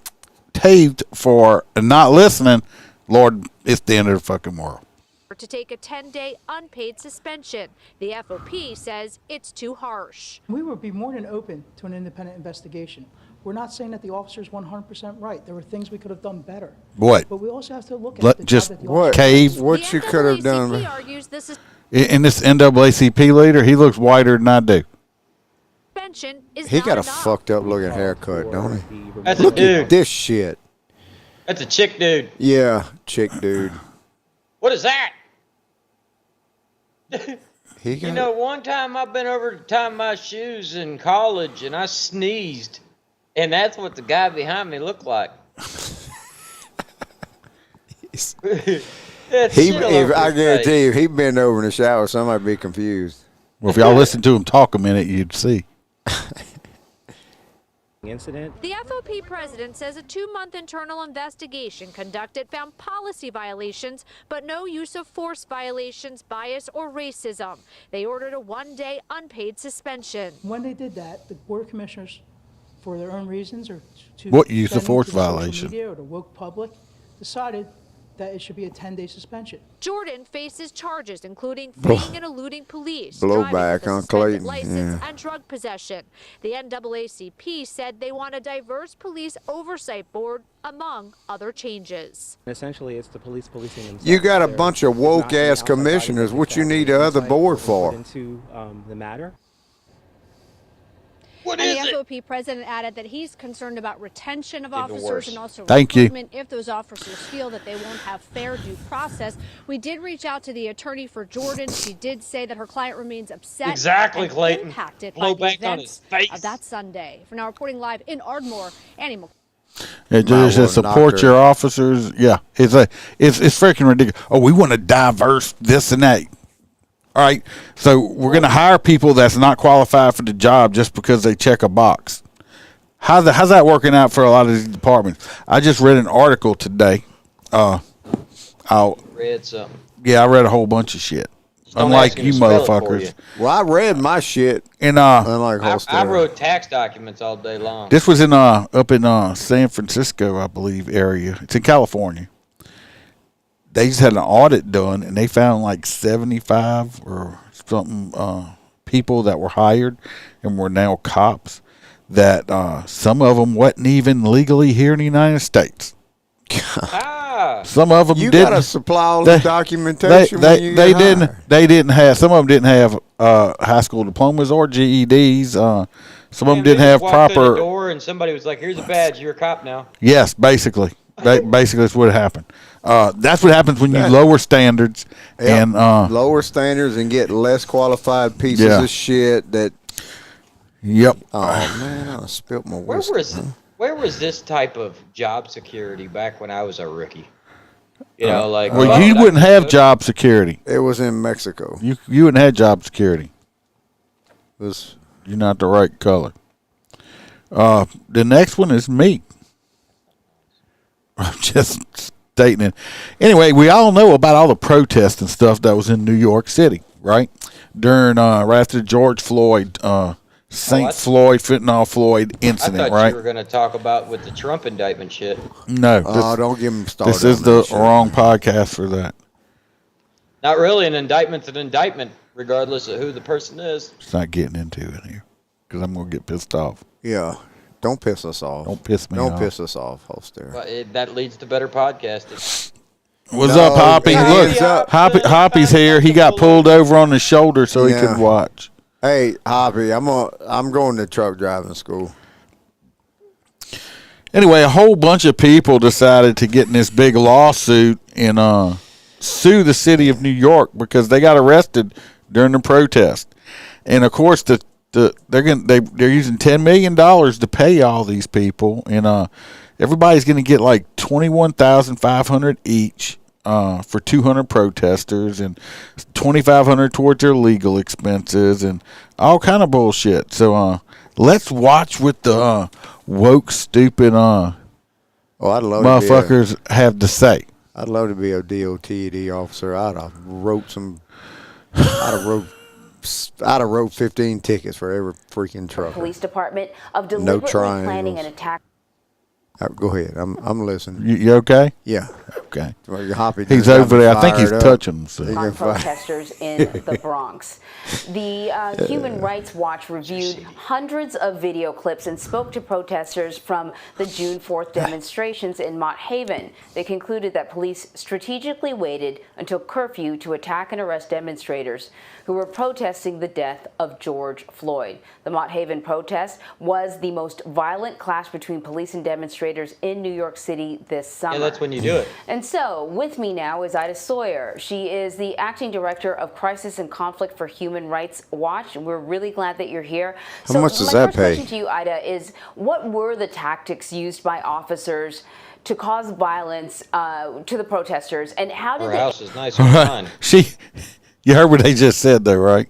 tased for not listening, Lord, it's the end of the fucking world. to take a 10-day unpaid suspension. The FOP says it's too harsh. We would be more than open to an independent investigation. We're not saying that the officer's 100% right. There were things we could have done better. What? But we also have to look at Let the just job that the officer cave. does. What you could have done. Argues this is In this NAACP leader, he looks whiter than I do. suspension is He not got a enough. fucked up looking haircut, don't he? That's a Look dude. at this shit. That's a chick dude. Yeah, chick dude. What is that? He You know, one time I've been over to tie my shoes in college and I sneezed, and that's what the guy behind me looked like. I guarantee you, if he bent over in the shower, somebody'd be confused. Well, if y'all listen to him talk a minute, you'd see. Incident. The FOP president says a 2-month internal investigation conducted found policy violations, but no use of force violations, bias, or racism. They ordered a 1-day unpaid suspension. When they did that, the Board of Commissioners, for their own reasons or to What use of defend force the social violation? media or the woke public, decided that it should be a 10-day suspension. Jordan faces charges including fleeing and eluding police, Blowback driving with a on suspended Clayton, license, yeah. and drug possession. The NAACP said they want a diverse police oversight board, among other changes. Essentially, it's the police policing themselves. You got a They're bunch of not woke the ass outside body commissioners. that What you need the decide other board put for? into the matter. And the FOP president added that he's concerned about retention of officers worse. and also Thank you. recruitment if those officers feel that they won't have fair due process. We did reach out to the attorney for Jordan. She did say that her client remains upset Exactly, and Clayton. impacted Blow by the back on his events face. of that Sunday. For now, reporting live in Ardmore, Annie McCormick. Yeah, just support your officers. Yeah, it's freaking ridiculous. Oh, we want to diverse this and that. All right, so we're going to hire people that's not qualified for the job just because they check a box. How's that working out for a lot of these departments? I just read an article today. Read something. Yeah, I read a whole bunch of shit. Don't Unlike ask him you to spell it for motherfuckers. you. Well, I read my shit. And unlike I wrote tax documents all day long. this was in up in San Francisco, I believe, area. It's in California. they just had an audit done, and they found like 75 or something people that were hired and were now cops. That some of them wasn't even legally here in the United States. Some of them you didn't. Gotta supply all the documentation. They didn't. They didn't have. Some of them didn't have high school diplomas or GEDs. Some of them didn't have walked through proper. the door and somebody was like, "Here's a badge. You're a cop now." Yes, basically. Basically, that's what happened. That's what happens when you lower standards and lower standards and get less qualified pieces of shit. That. Yep. Oh man, I spilt my whiskey. Where was this type of job security back when I was a rookie? You know, like well, you wouldn't have job security. It was in Mexico. You wouldn't have job security. You're not the right color. The next one is me. I'm just stating it. Anyway, we all know about all the protests and stuff that was in New York City, right? During right after the George Floyd, St. Floyd, Fentanyl Floyd incident, I thought right? you were going to talk about with the Trump indictment shit. No. Don't get him started. This is the wrong podcast for that. Not really. An indictment's an indictment, regardless of who the person is. It's not getting into it here because I'm going to get pissed off. Yeah. Don't piss us off. Don't piss me off. Don't piss us off, Holster. Well, that leads to better podcasting. What's up, Hoppy? Look, Hoppy's here. He got pulled over on his shoulder so he could watch. Hey, Hoppy, I'm going to truck driving school. Anyway, a whole bunch of people decided to get in this big lawsuit and sue the city of New York because they got arrested during the protest. And of course, they're using $10 million to pay all these people, and everybody's going to get like $21,500 each. For 200 protesters and $2,500 towards their legal expenses and all kind of bullshit. So let's watch what the woke, stupid motherfuckers have to say. I'd love to be a DOTD officer. I'd have wrote 15 tickets for every freaking truck. Police department of deliberately planning an attack. Go ahead. I'm listening. You okay? Yeah. Okay. Well, you're happy. He's over there. I think he's touching him. So. On protesters in the Bronx. The Human Rights Watch reviewed hundreds of video clips and spoke to protesters from the June 4th demonstrations in Mott Haven. They concluded that police strategically waited until curfew to attack and arrest demonstrators who were protesting the death of George Floyd. The Mott Haven protest was the most violent clash between police and demonstrators in New York City this summer. Yeah, that's when you do it. And so, with me now is Ida Sawyer. She is the acting director of Crisis and Conflict for Human Rights Watch. We're really glad that you're here. How much does that pay? My first question to you, Ida, is what were the tactics used by officers to cause violence to the protesters, and how did Her house is nice and fun. You heard what they just said, though, right?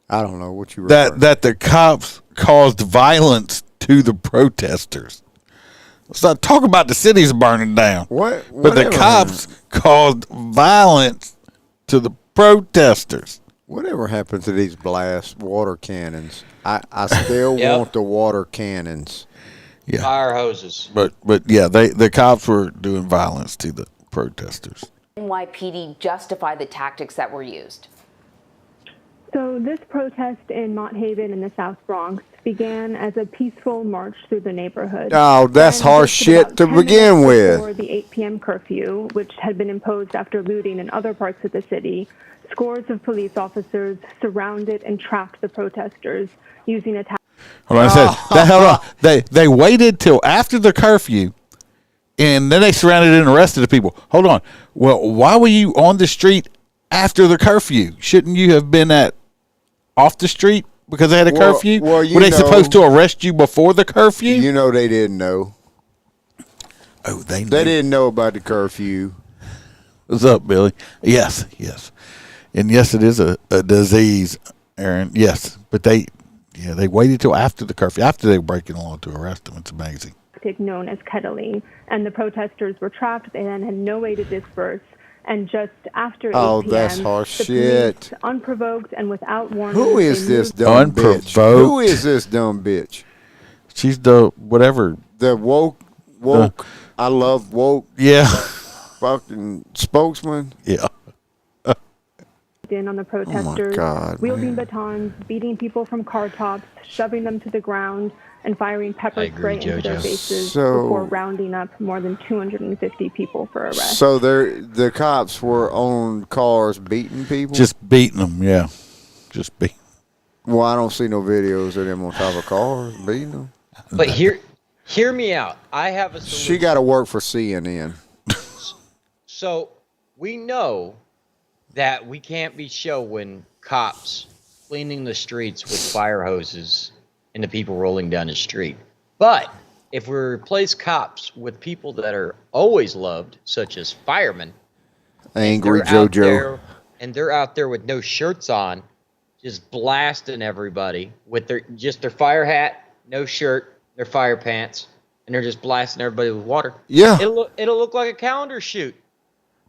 I don't know what you that the cops caused violence to the protesters. Let's not talk about the city's burning down. But the cops caused violence to the protesters. Whatever happened to these blast water cannons? I still want the water cannons. Yeah. Fire hoses. But yeah, the cops were doing violence to the protesters. NYPD justify the tactics that were used? So this protest in Mott Haven in the South Bronx began as a peaceful march through the neighborhood. Oh, that's harsh shit to begin with. Before the 8 p.m. curfew, which had been imposed after looting in other parts of the city, scores of police officers surrounded and trapped the protesters using a Hold on, hold on. They waited till after the curfew, and then they surrounded and arrested the people. Hold on. Well, why were you on the street after the curfew? Shouldn't you have been off the street because they had a curfew? Well, were they supposed to arrest you before the curfew? You know they didn't know. Oh, they knew. They didn't know about the curfew. What's up, Billy? Yes. And yes, it is a disease, Aaron. Yes, but they waited till after the curfew, after they were breaking the law to arrest them. It's amazing. known as kettling, and the protesters were trapped. They then had no way to disperse. And just after 8 p.m., that's harsh the shit. police, unprovoked and without warning. Who is this dumb bitch? Who is this dumb bitch? She's the whatever. The woke woke. I love woke. Yeah. Fucking spokesman. Yeah. In on the protesters, God, wielding batons, beating people from car tops, shoving them to the ground, and firing pepper spray into their faces before rounding up more than 250 people for arrest. So the cops were on cars beating people? Just beating them, yeah. Just beating. Well, I don't see no videos of them on top of cars beating them. But hear me out. I have a solution. She got to work for CNN. So we know that we can't be showing cops cleaning the streets with fire hoses and the people rolling down the street. But if we replace cops with people that are always loved, such as firemen, Angry JoJo. and they're out there with no shirts on, just blasting everybody with their fire hat, no shirt, their fire pants, and they're just blasting everybody with water. Yeah. It'll look like a calendar shoot.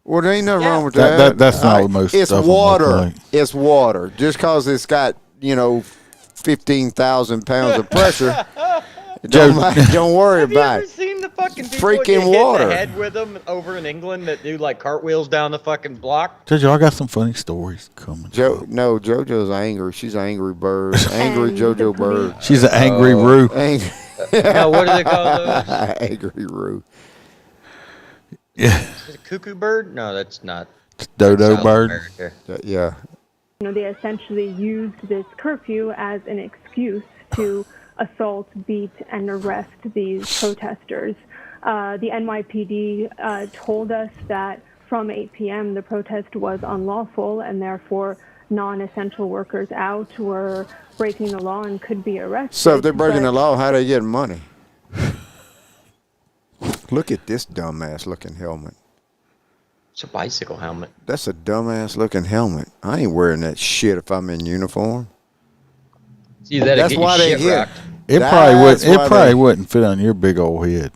Well, there ain't nothing wrong with that. That's not the most. It's water. It's water. Just because it's got 15,000 pounds of pressure, don't worry about it. Have you ever seen the fucking people freaking get hit water in the head with them over in England that do like cartwheels down the fucking block? JoJo, I got some funny stories coming. No, JoJo's angry. She's an angry bird. Angry JoJo bird. She's an angry Roo. No, what do they call those? Angry Roo. Yeah. Is it a cuckoo bird? No, that's not. It's dodo South bird. America. Yeah. They essentially used this curfew as an excuse to assault, beat, and arrest these protesters. The NYPD told us that from 8 p.m. the protest was unlawful and therefore non-essential workers out were breaking the law and could be arrested. So if they're breaking the law, how are they getting money? Look at this dumbass looking helmet. It's a bicycle helmet. That's a dumbass looking helmet. I ain't wearing that shit if I'm in uniform. See, that's why they get. It probably wouldn't fit on your big old head.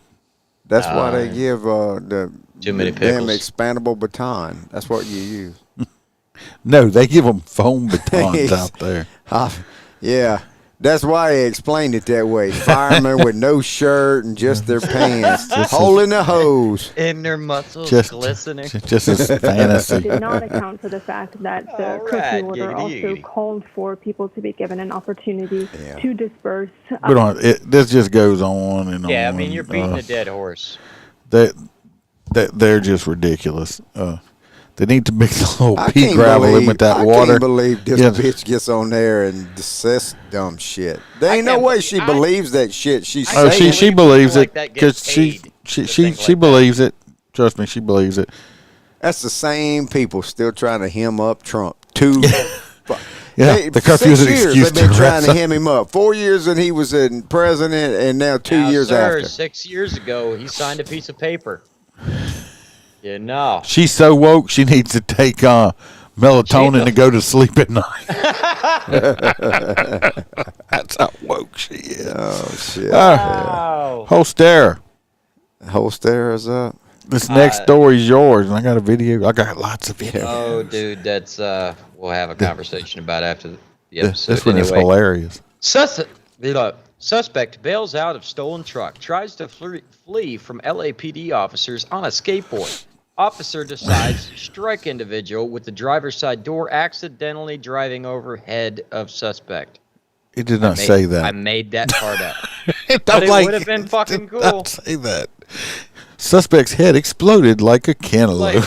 That's why they give the too many damn pickles. expandable baton. That's what you use. No, they give them foam batons out there. Yeah, that's why they explained it that way. Firemen with no shirt and just their pants, holding the hose. And their muscles glistening. Just as fantasy. It did not account for the fact that the curfew order also called for people to be given an opportunity to disperse. This just goes on and on. Yeah, I mean, you're beating a dead horse. They're just ridiculous. They need to mix a little pea gravel in with that water. I can't believe this bitch gets on there and says dumb shit. There ain't no way she believes that shit. She believes it because she believes it. Trust me, she believes it. That's the same people still trying to hem up Trump. The curfew's an excuse. They've been trying to hem him up. 4 years and he was in president, and now 2 years after. 6 years ago, he signed a piece of paper. Yeah, no. She's so woke, she needs to take melatonin to go to sleep at night. That's how woke she is. Oh, shit. Wow. Holstera's up. This next story is yours, and I got a video. I got lots of videos. Oh, dude, that's we'll have a conversation about after the episode. This one is hilarious. Suspect bails out of stolen truck, tries to flee from LAPD officers on a skateboard. Officer decides to strike individual with the driver's side door, accidentally driving over head of suspect. It did not say that. I made that part up. But it would have been fucking cool. Not say that. Suspect's head exploded like a cantaloupe.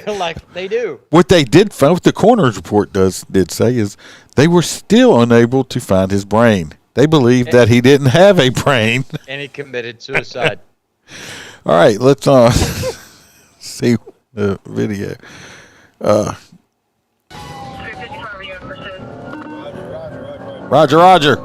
Like they do. What they did find, what the coroner's report did say, is they were still unable to find his brain. They believed that he didn't have a brain. And he committed suicide. All right, let's see the video. Roger.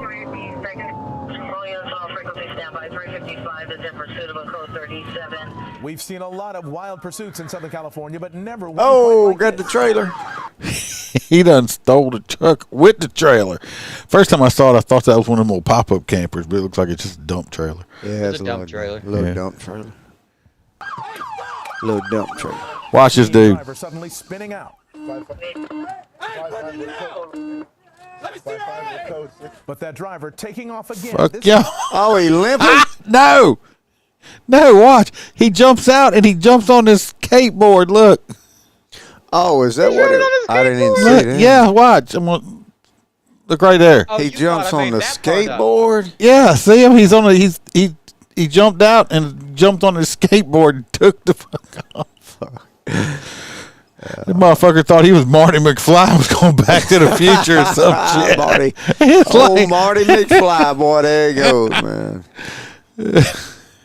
We've seen a lot of wild pursuits in Southern California, but never one. Oh, got the trailer. He done stole the truck with the trailer. First time I saw it, I thought that was one of them little pop-up campers, but it looks like it's just a dump trailer. Yeah, it's a dump trailer. Little dump trailer. Little dump trailer. Watch this dude. Driver suddenly spinning out. But that driver taking off again. Fuck yeah. Oh, he limping? No. No, watch. He jumps out and he jumps on this skateboard. Look. Oh, is that what it? I didn't even see Look, that. yeah, watch. Look right there. He jumps on the skateboard. Yeah, see him? He's on a, he jumped out and jumped on his skateboard and took the fuck off. The motherfucker thought he was Marty McFly and was going back to the future or some shit. Marty. It's Marty McFly, boy, there he goes, man.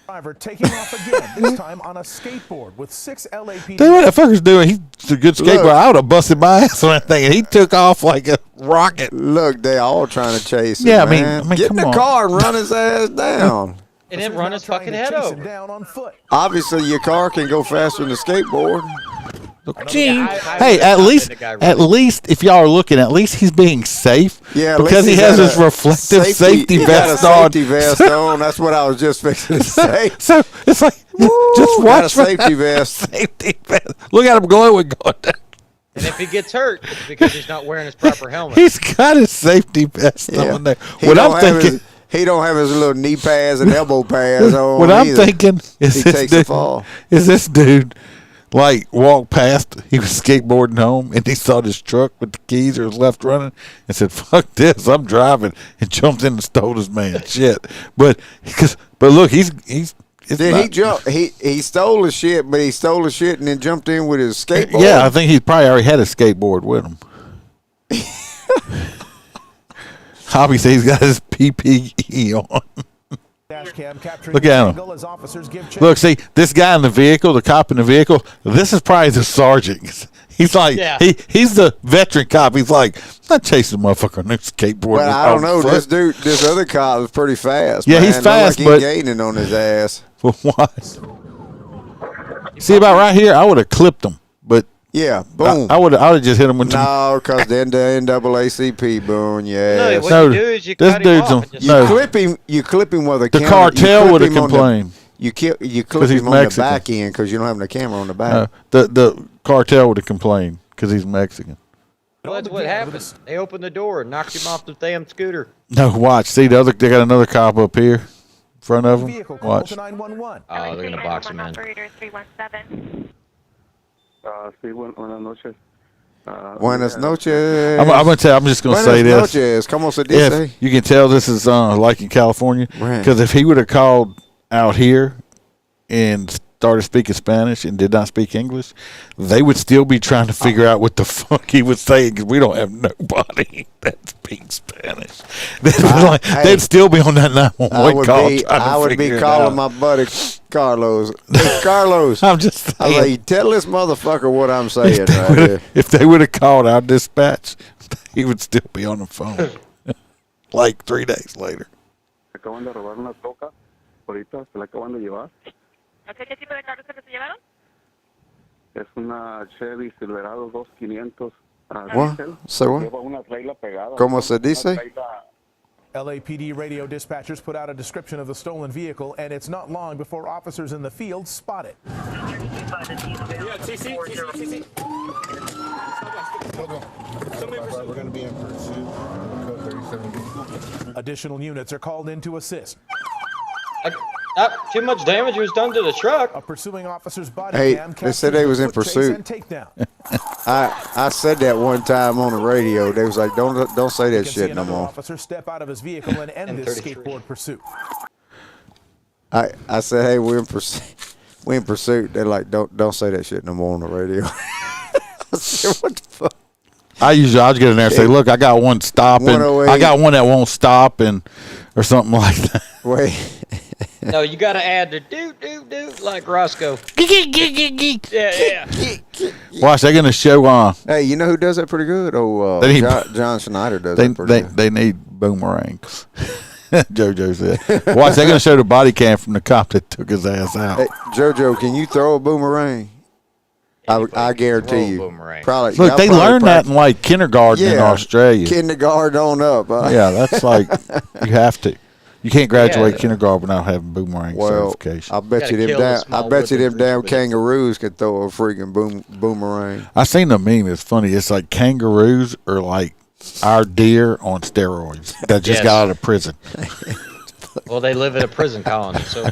Driver taking off again, this time on a skateboard with 6 LAPD. Tell you what that fucker's doing. He's a good skateboarder. I would have busted my ass on that thing, and he took off like a rocket. Look, they all trying to chase him. Yeah, man. I mean, Get in the car and run his ass down. And then run his fucking head over. Down on foot. Obviously, your car can go faster than the skateboard. Hey, at least if y'all are looking, at least he's being safe. Yeah, because he has his reflective safety vest on. Safety vest on. That's what I was just fixing to say. So it's like, just watch a safety vest. Safety vest. Look at him glowing going down. And if he gets hurt, it's because he's not wearing his proper helmet. He's got his safety vest on there. What I'm thinking. He don't have his little knee pads and elbow pads on. What I'm thinking is he takes a fall. Is this dude like walked past? He was skateboarding home and he saw this truck with the keys or was left running and said, "Fuck this, I'm driving," and jumped in and stole this man's shit. But look, he jumped? He stole the shit, but he stole the shit and then jumped in with his skateboard. Yeah, I think he probably already had a skateboard with him. Obviously, he's got his PPE on. Look at him. Look, see, this guy in the vehicle, the cop in the vehicle, this is probably the sergeant. He's like, he's the veteran cop. He's like, I'm not chasing a motherfucker on a skateboard. But I don't know. This other cop is pretty fast. Yeah, man. he's fast, like but he's gaining on his ass. For what? See, about right here, I would have clipped him, but yeah, boom. I would have just hit him with no, because then the NAACP, boom, yeah. No, what you do is you cut him off. You clip him with a the cartel would have complained. You clip him on the back end because you don't have the camera on the back. The cartel would have complained because he's Mexican. Well, that's what happened. They opened the door and knocked him off the damn scooter. No, watch. See, they got another cop up here in front of him. Watch. Oh, they're going to box him in. Buenas noches. I'm going to tell you, I'm just going to say this. Noches. ¿Cómo se dice? You can tell this is like in California. Because if he would have called out here and started speaking Spanish and did not speak English, they would still be trying to figure out what the fuck he was saying because we don't have nobody that speaks Spanish. They'd still be on that 911 call. I would be calling my buddy Carlos. Hey, Carlos. I'm just saying. I'm like, tell this motherfucker what I'm saying right here. If they would have called our dispatch, he would still be on the phone like 3 days later. Acaban de robar una troca. Ahorita se la acaban de llevar. ¿Qué tipo de carro se llevaron? Es una Chevy Silverado 2500. What? So what? Lleva una traila pegada. ¿Cómo se dice? LAPD radio dispatchers put out a description of the stolen vehicle, and it's not long before officers in the field spot it. We're going to be in pursuit. Additional units are called in to assist. Not too much damage was done to the truck. A pursuing officer's body cam they said they was in pursuit. I said that one time on the radio. They was like, don't say that shit no more. Officer step out of his vehicle and end this skateboard pursuit. I said, hey, we're in pursuit. We in pursuit. They're like, don't say that shit no more on the radio. I said, what the fuck? I'll just get in there and say, look, I got one stopping. I got one that won't stop or something like that. Wait. No, you got to add the do like Roscoe. Yeah. Watch, they're gonna show on. Hey, you know who does that pretty good? Oh, John Schneider does that pretty good. They need boomerangs. JoJo said. Watch, they're gonna show the body cam from the cop that took his ass out. Hey, JoJo, can you throw a boomerang? I guarantee you. Probably. Look, they learned that in like kindergarten in Australia. Kindergarten on up. Yeah, that's like you have to. You can't graduate kindergarten without having boomerang certification. I bet you them damn kangaroos could throw a freaking boomerang. I seen the meme. It's funny. It's like kangaroos are like our deer on steroids that just got out of prison. Well, they live in a prison colony, so.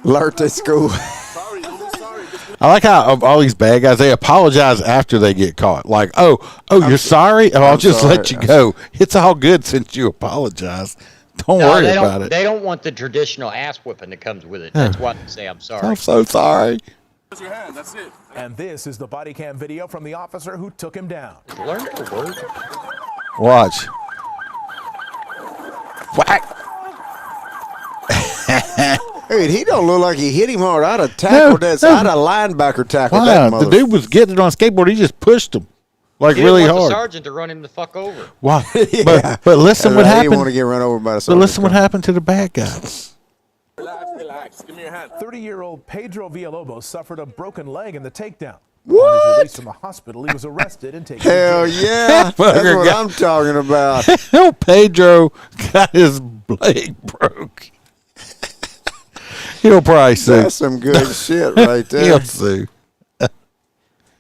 Alert at school. I like how all these bad guys, they apologize after they get caught. Like, oh, you're sorry? Oh, I'll just sorry. let you go. It's all good since you apologize. Don't worry about it. They don't want the traditional ass whipping that comes with it. That's why they say I'm sorry. I'm so sorry. Your hand, that's it. And this is the body cam video from the officer who took him down. Learn the word. Watch. Whack. Dude, he don't look like he hit him hard. I'd have tackled that. I'd have linebacker tackled that The dude was getting it on a skateboard. He just pushed him like He really didn't want hard. the sergeant to run him the fuck over. Why? Yeah. But listen what He happened. didn't want to get run over by the But sergeant. listen what happened to the bad guy. Relax. Give me your hand. 30-year-old Pedro Villalobos suffered a broken leg in the takedown. What? On his release from the hospital, he was arrested and taken Hell to jail. yeah. That's what Fucker I'm talking about. Hell, Pedro got his leg broke. He'll probably sue. That's some good shit right there. He'll sue.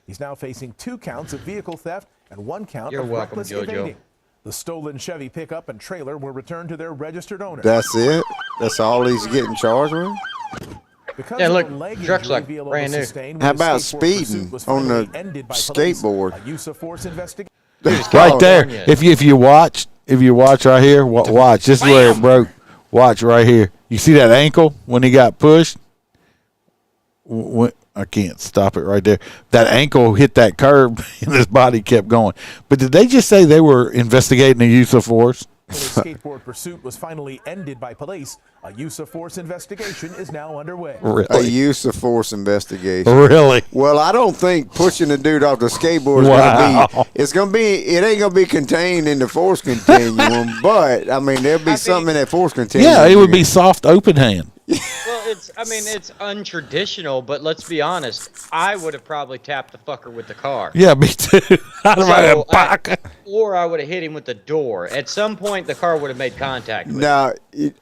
He's now facing 2 counts of vehicle theft and 1 count You're of welcome, reckless Jojo. evading. The stolen Chevy pickup and trailer were returned to their registered owner. That's it? That's all he's getting charged with? Because Yeah, of look, the leg truck's injury like Villalobos brand new. sustained when How his about skateboard speeding pursuit was on the finally ended by police. skateboard? A use of force investigation. Right there. If you watch right here, watch. This is where it broke. Watch right here. You see that ankle when he got pushed? I can't stop it right there. That ankle hit that curb and his body kept going. But did they just say they were investigating the use of force? When his skateboard pursuit was finally ended by police, a use of force investigation is now underway. Really? A use of force investigation. Really? Well, I don't think pushing the dude off the skateboard is Wow. going to be, it ain't going to be contained in the force continuum, but, I mean, there'll be something in that force continuum. Yeah, it would be soft open hand. Well, it's untraditional, but let's be honest. I would have probably tapped the fucker with the car. Yeah, me too. Out of my pocket. Or I would have hit him with the door. At some point, the car would have made contact with him. Now,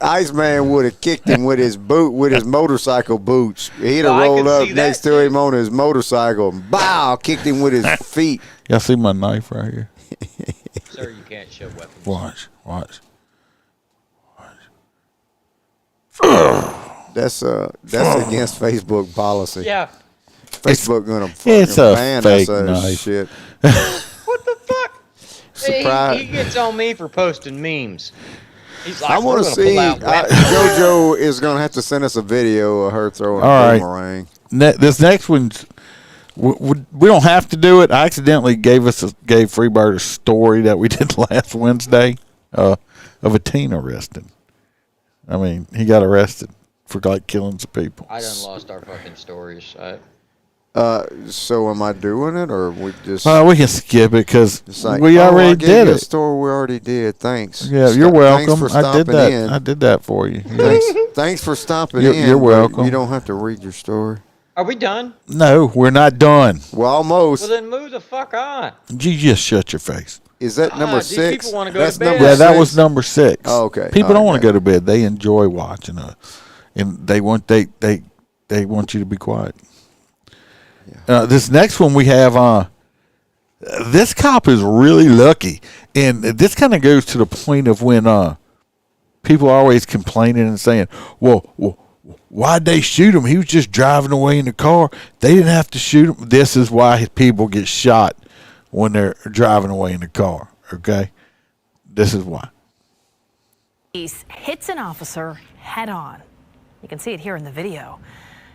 Iceman would have kicked him with his boot, with his motorcycle boots. He'd have Well, I rolled could up see next that, to him on his motorcycle and bow, kicked him with his feet. Y'all see my knife right here? Sir, you can't show weapons. Watch. That's against Facebook policy. Yeah. Facebook gonna It's fucking a ban fake us knife. shit. What the fuck? Surprise. He gets on me for posting memes. He's like, I want to "We're gonna see. pull out weapons." JoJo is gonna have to send us a video of her throwing All a right. boomerang. This next one's we don't have to do it. I accidentally gave Freebird a story that we did last Wednesday of a teen arrested. I mean, he got arrested for like killing some people. I done lost our fucking stories. So am I doing it, or we just? We can skip it because like, we already I gave did you a it. story we already did. Thanks. Yeah, you're welcome. Thanks for I did stopping that. in. I did that for you. Thanks for stopping You're- in. you're but welcome. You don't have to read your story. Are we done? No, we're not done. Well, almost. Well, then move the fuck on. You just shut your face. Is that number these 6? people wanna go That's to bed. number Yeah, that 6? was number 6. Oh, okay. People All don't right, want to go to bed. They enjoy watching us, and they want they want you to be quiet. This next one we have. This cop is really lucky, and this kind of goes to the point of when people are always complaining and saying, "Well, why'd they shoot him? He was just driving away in the car. They didn't have to shoot him." This is why people get shot when they're driving away in the car. Okay, this is why. Police hits an officer head on. You can see it here in the video.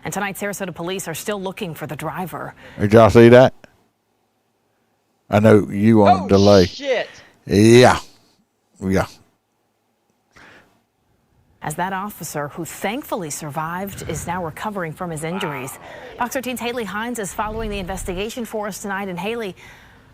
And tonight, Sarasota police are still looking for the driver. Did y'all see that? I know you on a delay. Shit. Yeah. As that officer, who thankfully survived, is now recovering from his injuries. Fox 13's Haley Hines is following the investigation for us tonight. And Haley,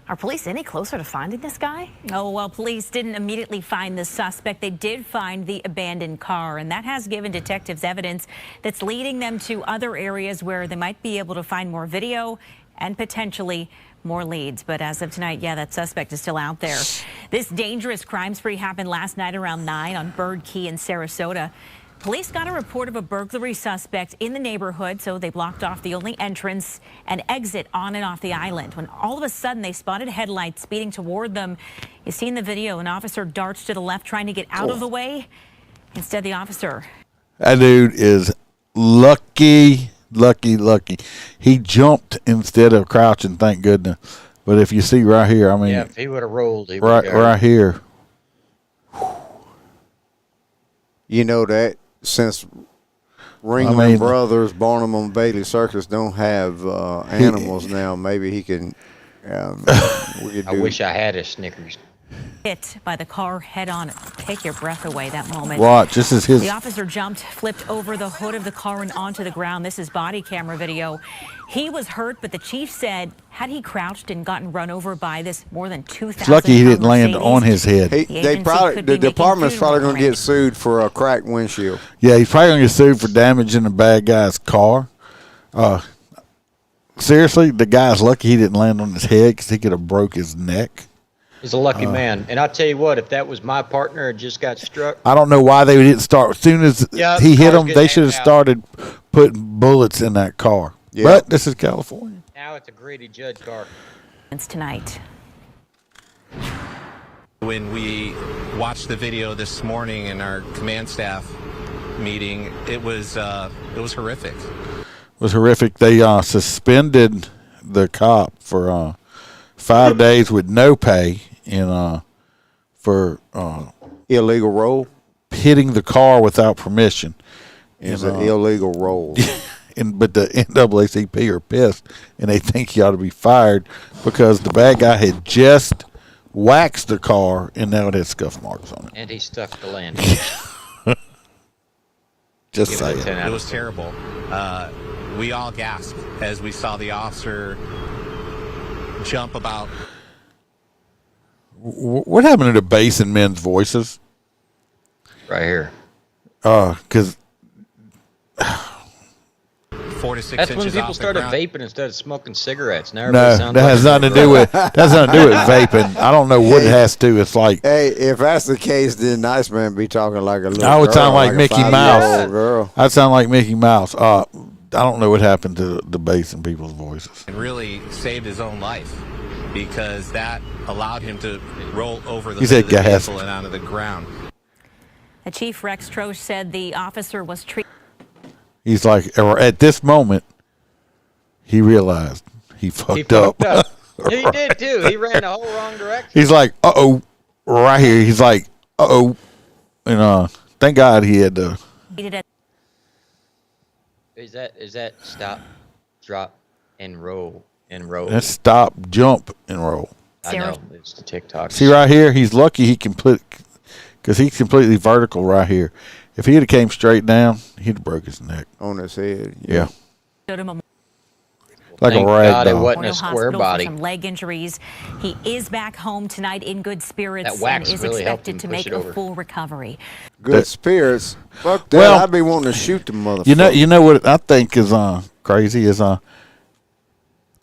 are police any closer to finding this guy? Oh, well, police didn't immediately find the suspect. They did find the abandoned car, and that has given detectives evidence that's leading them to other areas where they might be able to find more video and potentially more leads. But as of tonight, yeah, that suspect is still out there. This dangerous crime spree happened last night around 9 on Bird Key in Sarasota. Police got a report of a burglary suspect in the neighborhood, so they blocked off the only entrance and exit on and off the island. When all of a sudden they spotted headlights speeding toward them. You see in the video, an officer darts to the left trying to get out of the way. Instead, the officer. That dude is lucky. He jumped instead of crouching, thank goodness. But if you see right here, I mean, yeah, if he would have rolled, he right here. You know that since Ringling Brothers, Barnum and Bailey Circus don't have animals now, maybe he can. I wish I had a Snickers. Hit by the car head on. Take your breath away, that moment. Watch, this is his. The officer jumped, flipped over the hood of the car and onto the ground. This is body camera video. He was hurt, but the chief said had he crouched and gotten run over by this more than 2,000 lucky he didn't land on his head. The department's probably going to get sued for a cracked windshield. Yeah, he's probably going to get sued for damaging a bad guy's car. Seriously, the guy's lucky he didn't land on his head because he could have broke his neck. He's a lucky man. And I'll tell you what, if that was my partner and just got struck. I don't know why they didn't start. As soon as he hit him, they should have started putting bullets in that car. Yeah. But this is California. Now it's a greedy judge car. It's tonight. When we watched the video this morning in our command staff meeting, it was horrific. It was horrific. They suspended the cop for 5 days with no pay for illegal roll, hitting the car without permission. It's an illegal roll. But the NAACP are pissed, and they think he ought to be fired because the bad guy had just waxed the car, and now it has scuff marks on it. And he stuck the land. Just saying. It was terrible. We all gasped as we saw the officer jump about. What happened to the bass in men's voices? Right here. Because 4 to 6 that's inches when people off started the ground. vaping instead of smoking cigarettes. Now No, that has nothing to do with vaping. I don't know what it has to. It's like, hey, if that's the case, then Iceman be talking like a little. I would girl, sound like Mickey Mouse. Girl. I'd sound like Mickey Mouse. I don't know what happened to the bass in people's voices. And really saved his own life because that allowed him to roll over the vehicle and onto the ground. The chief, Rex Troche, said the officer was treated. He's like, at this moment, he realized he fucked up. He did too. He ran the whole wrong direction. He's like, right here. He's like, and thank God he had to. Is that stop, drop, and roll and roll? That's stop, jump, and roll. I know it's the TikTok. See right here, he's lucky he can put, because he's completely vertical right here. If he'd have came straight down, he'd have broke his neck. On his head. Yeah. Like a rag God, doll. it wasn't a square body. For some leg injuries. He is back home tonight in good spirits That wax and is really helped expected him to push make it a over. full recovery. Good spirits. Fuck that. Well, I'd be wanting to shoot the motherfucker. You know what I think is crazy is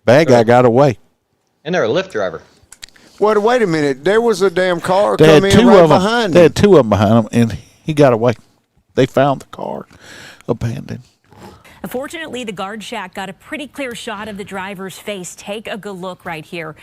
bad guy got away. And they're a Lyft driver. Well, wait a minute. There was a damn car They coming had in two right of them. behind They him. had two of them behind him, and he got away. They found the car abandoned. Unfortunately, the guard shack got a pretty clear shot of the driver's face. Take a good look right here.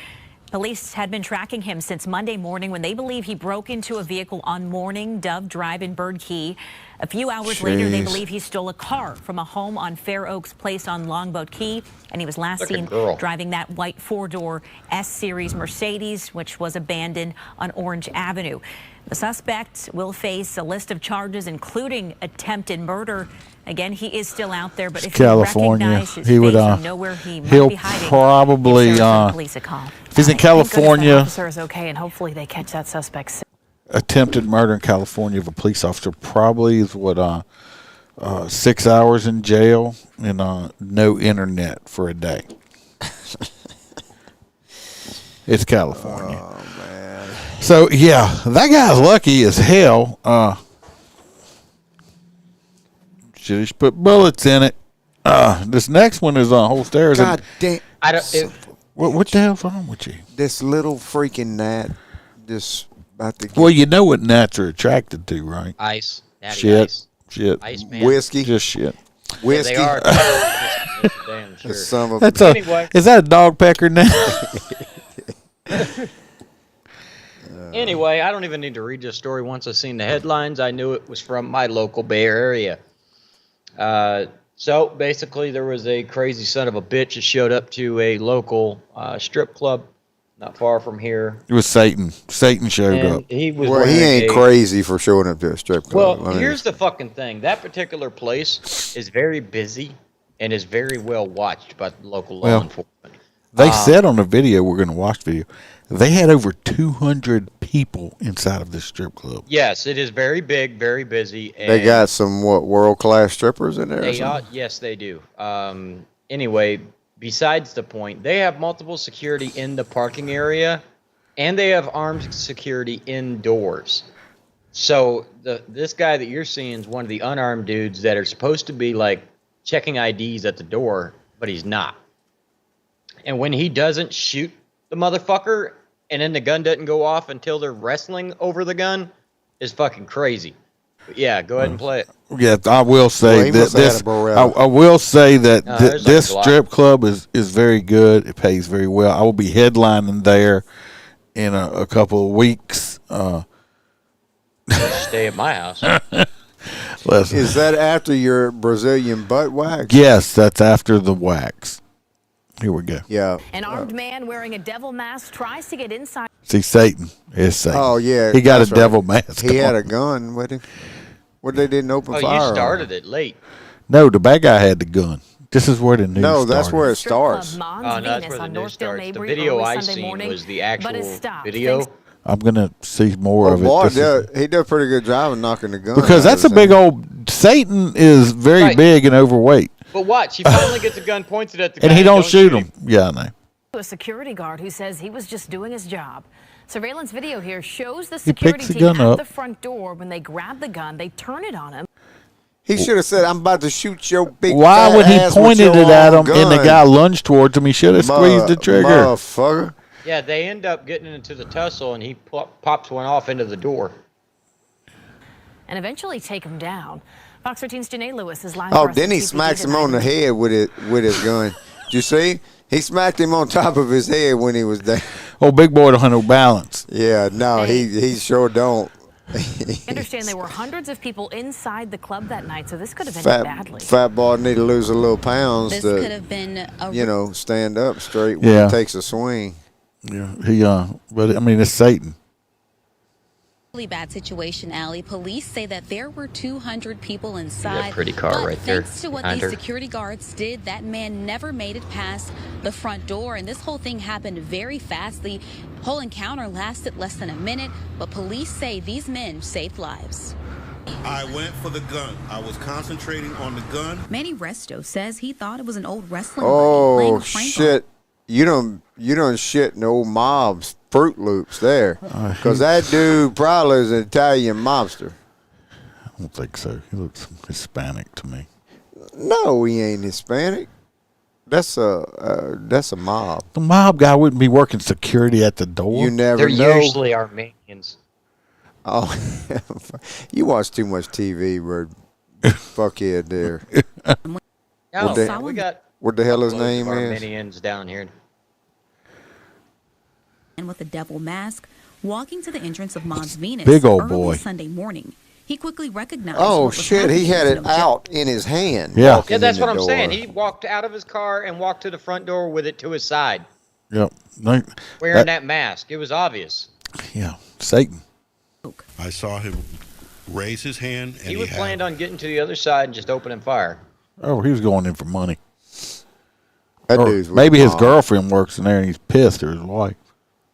Police had been tracking him since Monday morning when they believe he broke into a vehicle on Morning Dove Drive in Bird Key. A few hours later, they believe he stole a car from a home on Fair Oaks Place on Longboat Key, and he was last seen driving that white four-door S-Series Mercedes, which was abandoned on Orange Avenue. The suspect will face a list of charges, including attempted murder. Again, he is still out there, but if California, you recognize his he would. face, you know where he might He'll be hiding. probably. Give Sarasota police a call. If he's in Thank goodness California, that officer is okay, and hopefully they catch that suspect soon. attempted murder in California of a police officer probably is 6 hours in jail and no internet for a day. It's California. Oh man. So yeah, that guy's lucky as hell. Should have put bullets in it. This next one is on Holsters. God damn. I don't. What the hell's wrong with you? This little freaking gnat just about to get. Well, you know what gnats are attracted to, right? Ice. Natty Shit. ice. Shit. Iceman. Whiskey. Just shit. Whiskey. Yeah, they are. Damn sure. Anyway. Is that a dog pecker now? Anyway, I don't even need to read this story. Once I seen the headlines, I knew it was from my local Bay Area. So basically, there was a crazy son of a bitch that showed up to a local strip club not far from here. It was Satan. Satan showed up. He was Well, he ain't crazy for showing up to a strip club. Well, here's the fucking thing. That particular place is very busy and is very well watched by the local law enforcement. They said on the video, we're going to watch the video, they had over 200 people inside of this strip club. Yes, it is very big, very busy. And They got some world-class strippers in there. Or something? yes, they do. Anyway, besides the point, they have multiple security in the parking area, and they have armed security indoors. So this guy that you're seeing is one of the unarmed dudes that are supposed to be like checking IDs at the door, but he's not. And when he doesn't shoot the motherfucker, and then the gun doesn't go off until they're wrestling over the gun, is fucking crazy. But yeah, go ahead and play it. Yeah, I will say that this. I will say that this strip club is very good. It pays very well. I will be headlining there in a couple of weeks. Stay at my house. Is that after your Brazilian butt wax? Yes, that's after the wax. Here we go. Yeah. An armed man wearing a devil mask tries to get inside. See, Satan is Satan. Oh, yeah. He got a that's devil right. mask. He on. had a gun with him. What, they didn't open fire Oh, on? you started it late. No, the bad guy had the gun. This is where the news No, that's started. where it starts. Oh, no, that's where the news starts. The video I seen was the actual video. I'm going to see more of it. Boy, This is- he did a pretty good job of knocking the gun. because that's a big old... Satan is very big and overweight. But watch, he finally gets a gun pointed at the guy. And he don't shoot him. Yeah, I know. A security guard who says he was just doing his job. Surveillance video here shows the He security picks the team gun at up. the front door. When they grab the gun, they turn it on him. He should have said, "I'm about to shoot your big." Why fat would he ass pointed with it your at him own and the gun?" guy lunged towards him? He should have squeezed the trigger. Motherfucker. Yeah, they end up getting into the tussle, and he pops one off into the door. And eventually take him down. Fox 13's Janae Lewis is live. Oh, for us then at he 2 smacks p.m. him on the head with his gun. Did you see? He smacked him on top of his head when he was there. Oh, big boy don't have no balance. Yeah, no, he sure don't. I understand there were hundreds of people inside the club that night, so this could have ended badly. Fat boy need to lose a little pounds This to, could have been a stand up straight when Yeah. he takes a swing. Yeah, but I mean, it's Satan. really bad situation, Allie. Police say that there were 200 people inside. pretty car but right there thanks to what behind these her. security guards did, that man never made it past the front door. And this whole thing happened very fast. The whole encounter lasted less than a minute, but police say these men saved lives. I went for the gun. I was concentrating on the gun. Manny Resto says he thought it was an old wrestling buddy playing Oh a prank shit! You done shit in the old mob's Fruit Loops there, because that dude probably is an Italian mobster. I don't think so. He looks Hispanic to me. No, he ain't Hispanic. That's a mob. The mob guy wouldn't be working security at the door. You never They're know. usually Armenians. Oh, you watch too much TV, bird. Fuckhead there. No, we got what the hell his loads name of is? Armenians down here. and with a devil mask walking to the entrance of Mons Venus Big old early boy. Sunday morning. He quickly recognized Oh what was shit! He had happening. it out in his hand. Yeah. walking Yeah, that's in what the I'm door. saying. He walked out of his car and walked to the front door with it to his side, Yep. No, wearing that mask. It was obvious. Yeah, Satan. I saw him raise his hand, and He was planned on getting to the other side and just opening fire. Oh, he was going in for money. That Or dude's with maybe the his mob. girlfriend works in there and he's pissed, or his wife.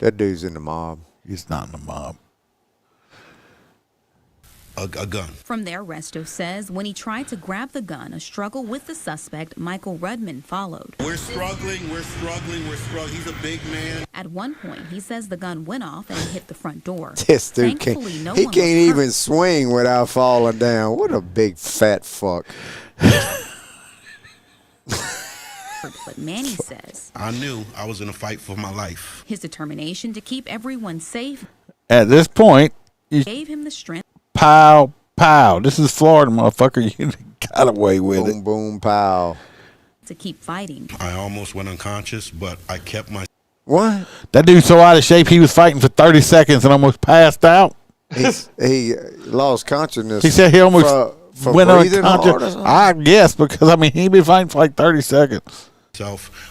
That dude's in the mob. He's not in the mob. a gun. From there, Resto says when he tried to grab the gun, a struggle with the suspect, Michael Rudman, followed. We're struggling. He's a big man. At one point, he says the gun went off and hit the front door. This dude Thankfully, can't. no He one can't was hurt. even swing without falling down. What a big fat fuck. But Manny says I knew I was in a fight for my life. his determination to keep everyone safe At this point, he's gave him the strength. pow, pow. This is Florida, motherfucker. You got away with boom, it. Boom, pow. To keep fighting. I almost went unconscious, but I kept my... What? That dude's so out of shape, he was fighting for 30 seconds and almost passed out. He lost consciousness. He said he almost for went breathing hard or unconscious. something? I guess, because, I mean, he been fighting for like 30 seconds.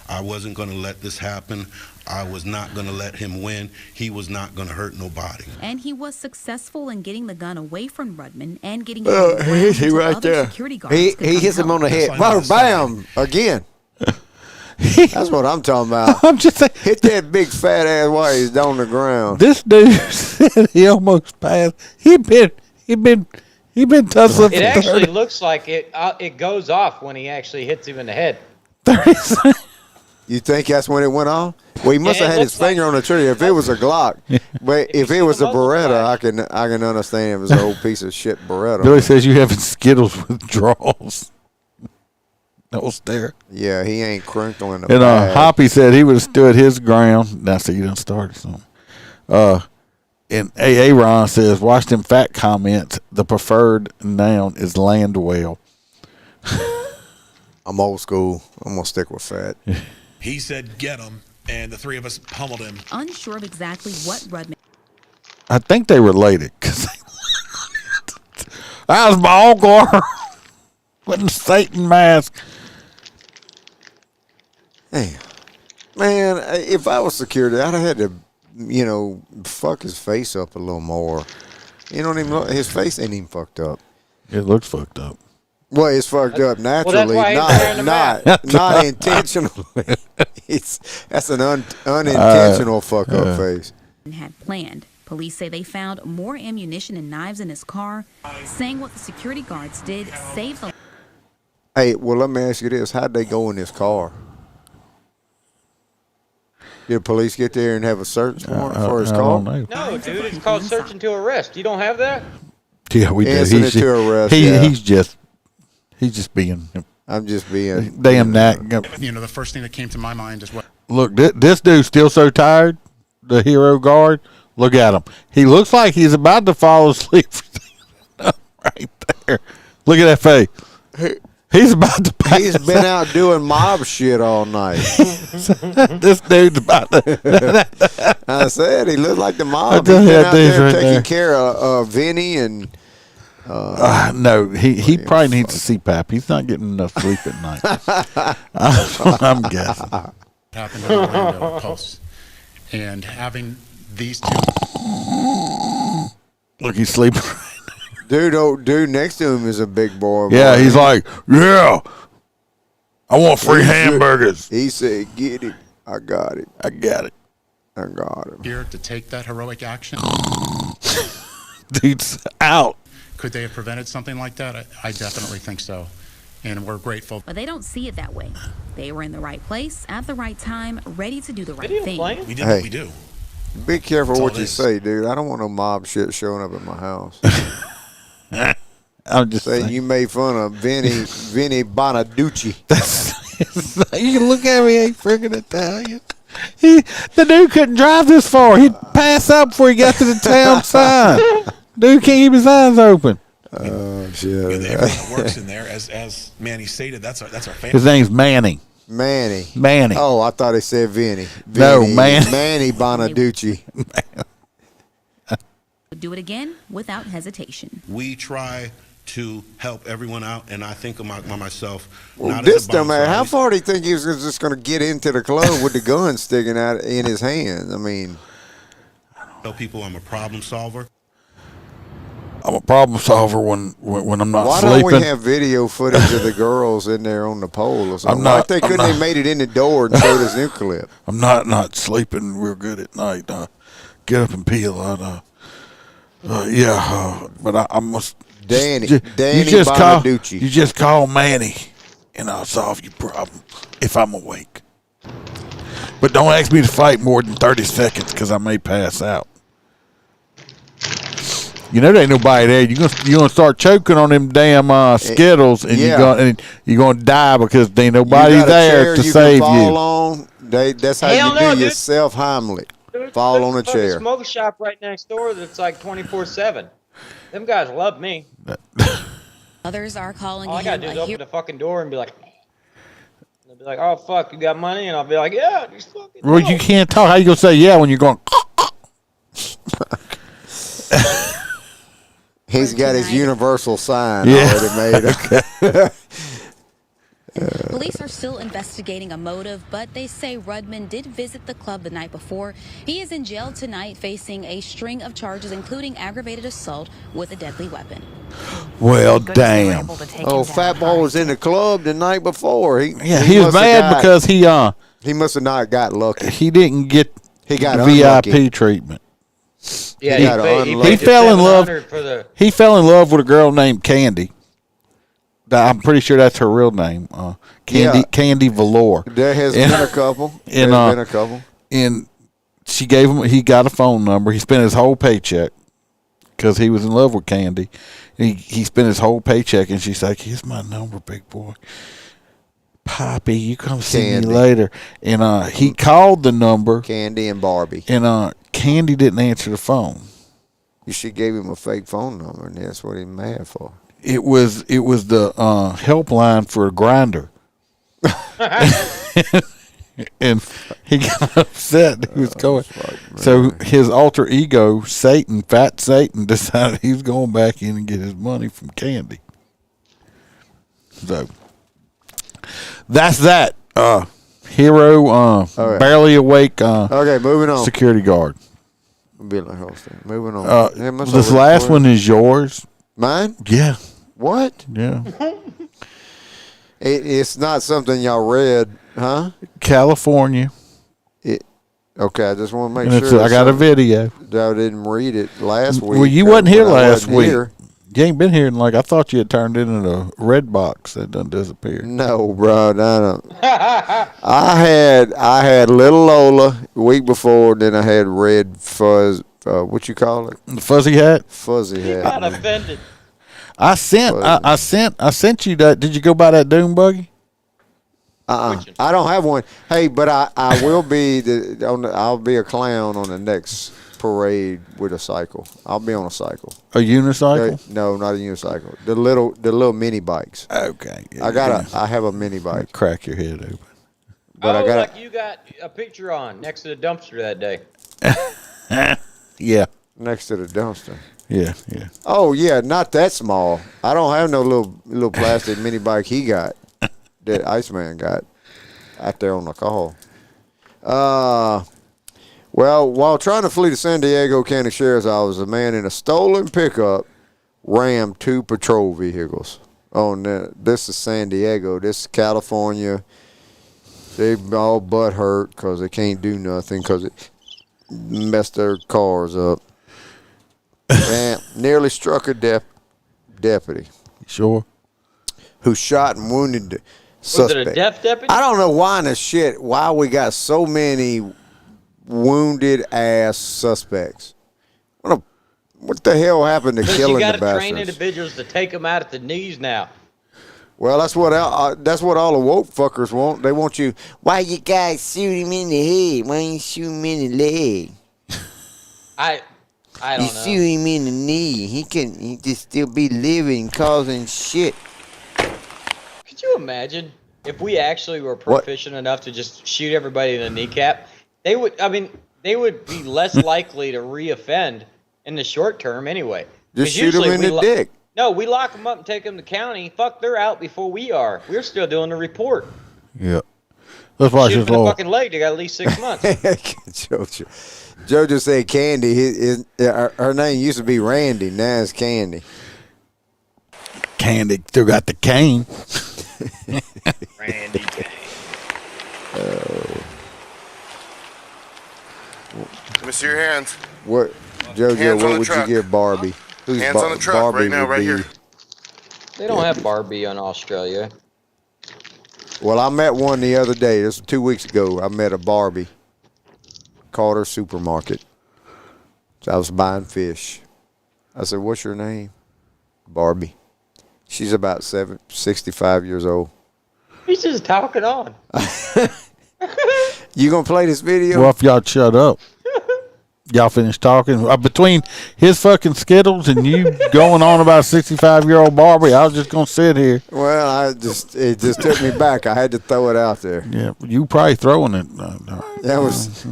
I wasn't going to let this happen. I was not going to let him win. He was not going to hurt nobody. And he was successful in getting the gun away from Rudman and getting He right there. He hits him on the head. Bam! Again. That's what I'm talking about. I'm just saying. Hit that big fat ass while he's on the ground. This dude said he almost passed. He been tussling. It actually looks like it goes off when he actually hits him in the head. You think that's when it went off? Well, he must have had his finger on the trigger. If it was a Glock, but if it was a Beretta, I can understand. It was an old piece of shit Beretta. Billy says you having Skittles withdrawals. That was there. Yeah, he ain't crinkling the And bag. Hoppy said he would have stood his ground. Now, see, you done started something. And AA Ron says, watch them fat comments. The preferred noun is Landwell. I'm old school. I'm going to stick with fat. He said, get him, and the three of us pummeled him. Unsure of exactly what Rudman... I think they related. Cause that was my uncle with the Satan mask. Hey, man, if I was security, I'd have had to, fuck his face up a little more. You don't even look, his face ain't even fucked up. It looks fucked up. Well, it's fucked up naturally, not intentionally. That's an unintentional fuck up face. Had planned. Police say they found more ammunition and knives in his car, saying what the security guards did saved the... Hey, well, let me ask you this. How'd they go in this car? Did police get there and have a search warrant for his car? No, dude, it's called searching to arrest. You don't have that? Yeah, we do. Incident to arrest, He's just being... I'm just being... Damn that. You know, the first thing that came to my mind is what... Look, this dude's still so tired, the hero guard. Look at him. He looks like he's about to fall asleep. Right there. Look at that face. He's about to pass. He's been out doing mob shit all night. This dude's about to... I said, he looked like the mob. He's been out there taking care of Vinny and... no, he probably needs a CPAP. He's not getting enough sleep at night. I'm guessing. Happened in Orlando Pulse. And having these two... Look, he's sleeping. Dude next to him is a big boy. Yeah, he's like, yeah, I want free hamburgers. He said, get it. I got it. I got it. I got him. Here to take that heroic action. Dude's out. Could they have prevented something like that? I definitely think so. And we're grateful. But they don't see it that way. They were in the right place at the right time, ready to do the right thing. We did what we do. Be careful what you say, dude. I don't want no mob shit showing up at my house. I'm just saying you made fun of Vinny Bonaducci. You can look at me, ain't freaking Italian. The dude couldn't drive this far. He'd pass out before he got to the town sign. Dude can't keep his eyes open. Oh shit! Everyone that works in there, as Manny stated, that's our family. His name's Manny. Manny. Oh, I thought it said Vinny. No, Manny. Manny Bonaducci. Do it again without hesitation. We try to help everyone out, and I think of myself. Well, not this as a bouncer. dumbass, how far do you think he was just going to get into the club with the gun sticking out in his hand? I mean, Tell people I'm a problem solver. I'm a problem solver when I'm not why sleeping. don't we have video footage of the girls in there on the pole or something? Why they couldn't have made it in the door and showed us new clip? I'm not sleeping real good at night. Get up and peel. But I must. Danny you Bonaducci. You just call Manny, and I'll solve your problem if I'm awake. But don't ask me to fight more than 30 seconds because I may pass out. You know there ain't nobody there. You're gonna start choking on them damn Skittles, and you're gonna die because there ain't nobody there to save you. Fall on. That's how you do your self-Heimlich. Fall on a chair. There's a smoke shop right next door that's like 24/7. Them guys love me. Others are calling All I him gotta do is a open hero. the fucking door and be like, they'll be like, "Oh fuck, you got money?" And I'll be like, "Yeah, just fucking." Well, you can't talk. How you gonna say yeah when you're going? He's got his universal sign Yeah. already made. Police are still investigating a motive, but they say Rudman did visit the club the night before. He is in jail tonight facing a string of charges, including aggravated assault with a deadly weapon. Well, damn. Oh, Fat Boy was in the club the night before. He was mad because he must have not got lucky. He didn't get got VIP unlucky. treatment. Yeah, he fell in love. for the. He fell in love with a girl named Candy. I'm pretty sure that's her real name. Candy Valor. There has been a couple. And, There's been a couple. And she gave him. He got a phone number. He spent his whole paycheck because he was in love with Candy. He spent his whole paycheck, and she's like, "Here's my number, big boy. Poppy, you come see Candy. me later." And he called the number. Candy and Barbie. And Candy didn't answer the phone. She gave him a fake phone number, and that's what he's mad for. It was the helpline for a grinder. And he got upset. He was going. So his alter ego, Satan, Fat Satan, decided he was going back in and get his money from Candy. So that's that. Hero, barely awake. Okay, moving on. Security guard. Moving on. This last one is yours. Mine? Yeah. What? Yeah. It's not something y'all read, huh? California. Okay, I just want to make And sure. I got a video. I didn't read it last week. Well, you wasn't here last week. Here. You ain't been here, and I thought you had turned it into a red box that done disappeared. No, bro, no. I had little Lola the week before, then I had red fuzz. What you call it? The fuzzy hat. Fuzzy hat. Not offended. I sent you that. Did you go buy that Doom buggy? I don't have one. Hey, but I will be I'll be a clown on the next parade with a cycle. I'll be on a cycle. A unicycle? No, not a unicycle. The little mini bikes. Okay. I have a mini bike. Crack your head open. But like you got a picture on next to the dumpster that day. Yeah. Next to the dumpster. Yeah. Oh yeah, not that small. I don't have no little plastic mini bike he got that Iceman got out there on the call. Well, while trying to flee the San Diego County Sheriff's Office, a man in a stolen pickup rammed 2 patrol vehicles. This is San Diego. This is California. They all butt hurt because they can't do nothing because it messed their cars up. And nearly struck a deputy. Sure. Who shot and wounded the suspect. Was it a deaf deputy? I don't know why in the shit why we got so many wounded ass suspects. What the hell happened to killing the bastards? You got to train individuals to take them out at the knees now. Well, that's what all the woke fuckers want. They want you. Why you guys shoot him in the head? Why you shoot him in the leg? I don't know. You shoot him in the knee. He can just still be living, causing shit. Could you imagine if we actually were proficient enough to just shoot everybody in the kneecap? They would be less likely to reoffend in the short term anyway. Just shoot them in the dick. No, we lock them up and take them to county. Fuck, they're out before we are. We're still doing the report. Yeah. Let's watch Shoot this them in the little. fucking leg. They got at least 6 months. Joe said Candy. Her name used to be Randy. Now it's Candy. Candy still got the cane. Randy Cane. Let me see your hands. What, JoJo? Hands on What the would truck. you give Barbie? Who's Hands on the truck Barbie right now, would right be? here. They don't have Barbie in Australia. Well, I met one the other day. This was 2 weeks ago. I met a Barbie. Carter Supermarket. So I was buying fish. I said, "What's your name?" Barbie. She's about 65 years old. He's just talking on. You gonna play this video? Well, if y'all shut up. Y'all finished talking between his fucking Skittles and you going on about 65-year-old Barbie. I was just gonna sit here. Well, it just took me back. I had to throw it out there. Yeah, you probably throwing it. That was.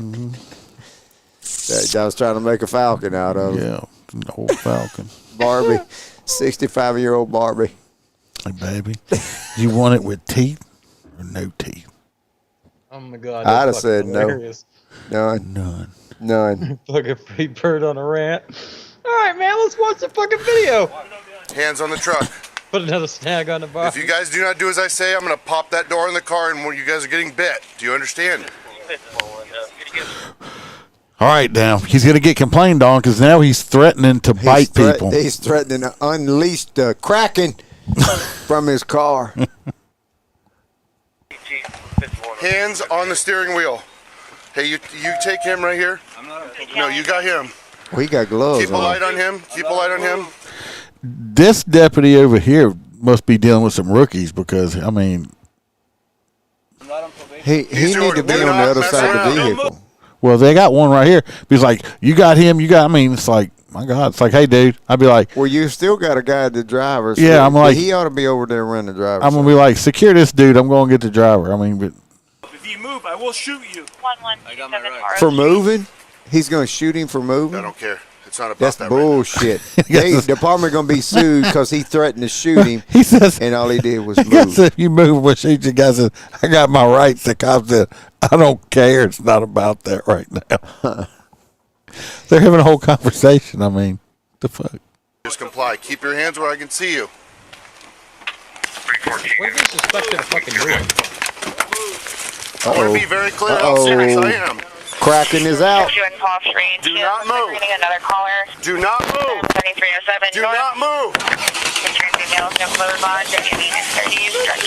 I was trying to make a falcon out of it. Yeah, an old falcon. Barbie, 65-year-old Barbie. Hey, baby, you want it with teeth or no teeth? Oh my God! I'd have said hilarious. no. None. Fucking Freebird on a rant. All right, man, let's watch the fucking video. Hands on the truck. Put another snag on the box. If you guys do not do as I say, I'm going to pop that door in the car and you guys are getting bit. Do you understand? All right, now he's going to get complained on because now he's threatening to bite people. He's threatening to unleash the Kraken from his car. Hands on the steering wheel. Hey, you take him right here. No, you got him. We got gloves. Keep a light on him. Keep a light on him. This deputy over here must be dealing with some rookies because, I mean, he need to be on the other side of the vehicle. Well, they got one right here. He's like, you got him, I mean, it's like, my God, it's like, hey, dude. I'd be like, well, you still got a guy at the driver. So yeah, I'm like, he ought to be over there running the driver. I'm going to be like, secure this dude. I'm going to get the driver. I mean, but. If you move, I will shoot you. I got my right. For moving? He's going to shoot him for moving? I don't care. It's not about That's that bullshit. The department going to be sued because he threatened to shoot him. He says, and all he did was he move. says, if you move, we'll shoot you. Guy says, I got my rights. The cop said, I don't care. It's not about that right now. They're having a whole conversation. I mean, the fuck. Just comply. Keep your hands where I can see you. What do you suspect of fucking doing? I want to be very clear how serious I am. Kraken is out. Do not move. Another caller. Do not move. 7307. Do not move.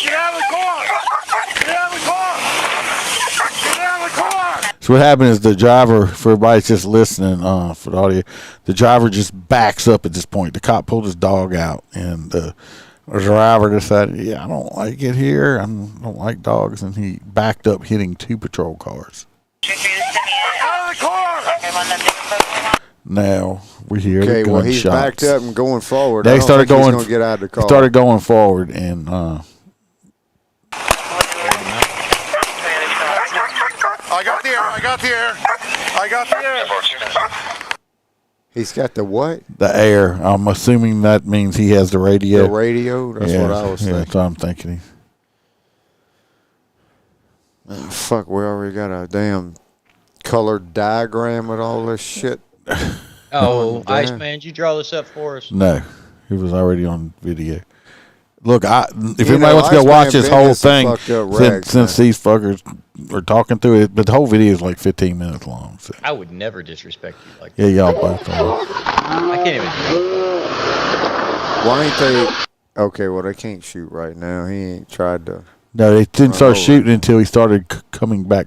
Get out of the car. Get out of the car. Get out of the car. So what happened is the driver, for everybody just listening for the audio, the driver just backs up at this point. The cop pulled his dog out, and the driver decided, yeah, I don't like it here. I don't like dogs, and he backed up, hitting 2 patrol cars. Out of the car. Now we hear the gunshots. Well, he's backed up and going forward. They started going. He's gonna get out of the car. Started going forward, and I got the air. I got the air. I got the air. He's got the what? The air. I'm assuming that means he has the radio. The radio. That's what I was thinking. That's what I'm thinking. Fuck, we already got a damn colored diagram with all this shit. Oh, Iceman, did you draw this up for us? No, it was already on video. Look, if anybody wants to go watch this whole thing, since these fuckers are talking through it, but the whole video is like 15 minutes long. So. I would never disrespect you like that. Yeah, y'all both are. I can't even. Why ain't they? Okay, well, they can't shoot right now. He ain't tried to. No, they didn't start shooting until he started coming back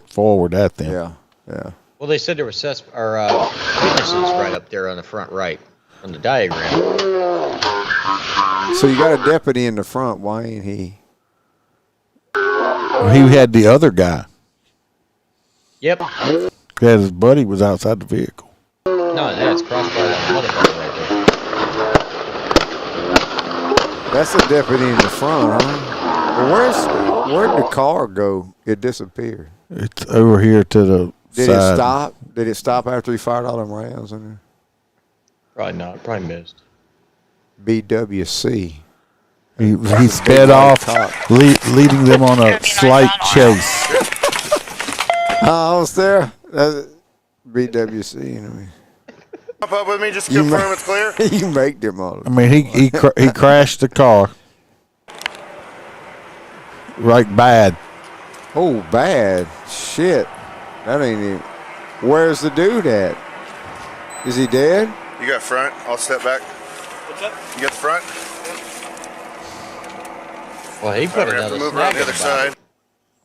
forward at them. Yeah. Well, they said there were witnesses right up there on the front right on the diagram. So you got a deputy in the front. Why ain't he? He had the other guy. Yep. He had his buddy was outside the vehicle. No, that's crossed by that motherfucker right there. That's the deputy in the front, huh? Well, where'd the car go? It disappeared. It's over here to the Did side. it stop? Did it stop after he fired all them rounds in there? Probably not. Probably missed. BWC. He sped off, leading them on a slight chase. I was there. That's BWC. You know. Pop up with me just to confirm it's clear. You make them all. I mean, he crashed the car. Right, bad. Oh, bad. Shit. That ain't even. Where's the dude at? Is he dead? You got front. I'll step back. What's up? You got the front. Well, he put another move around the other side.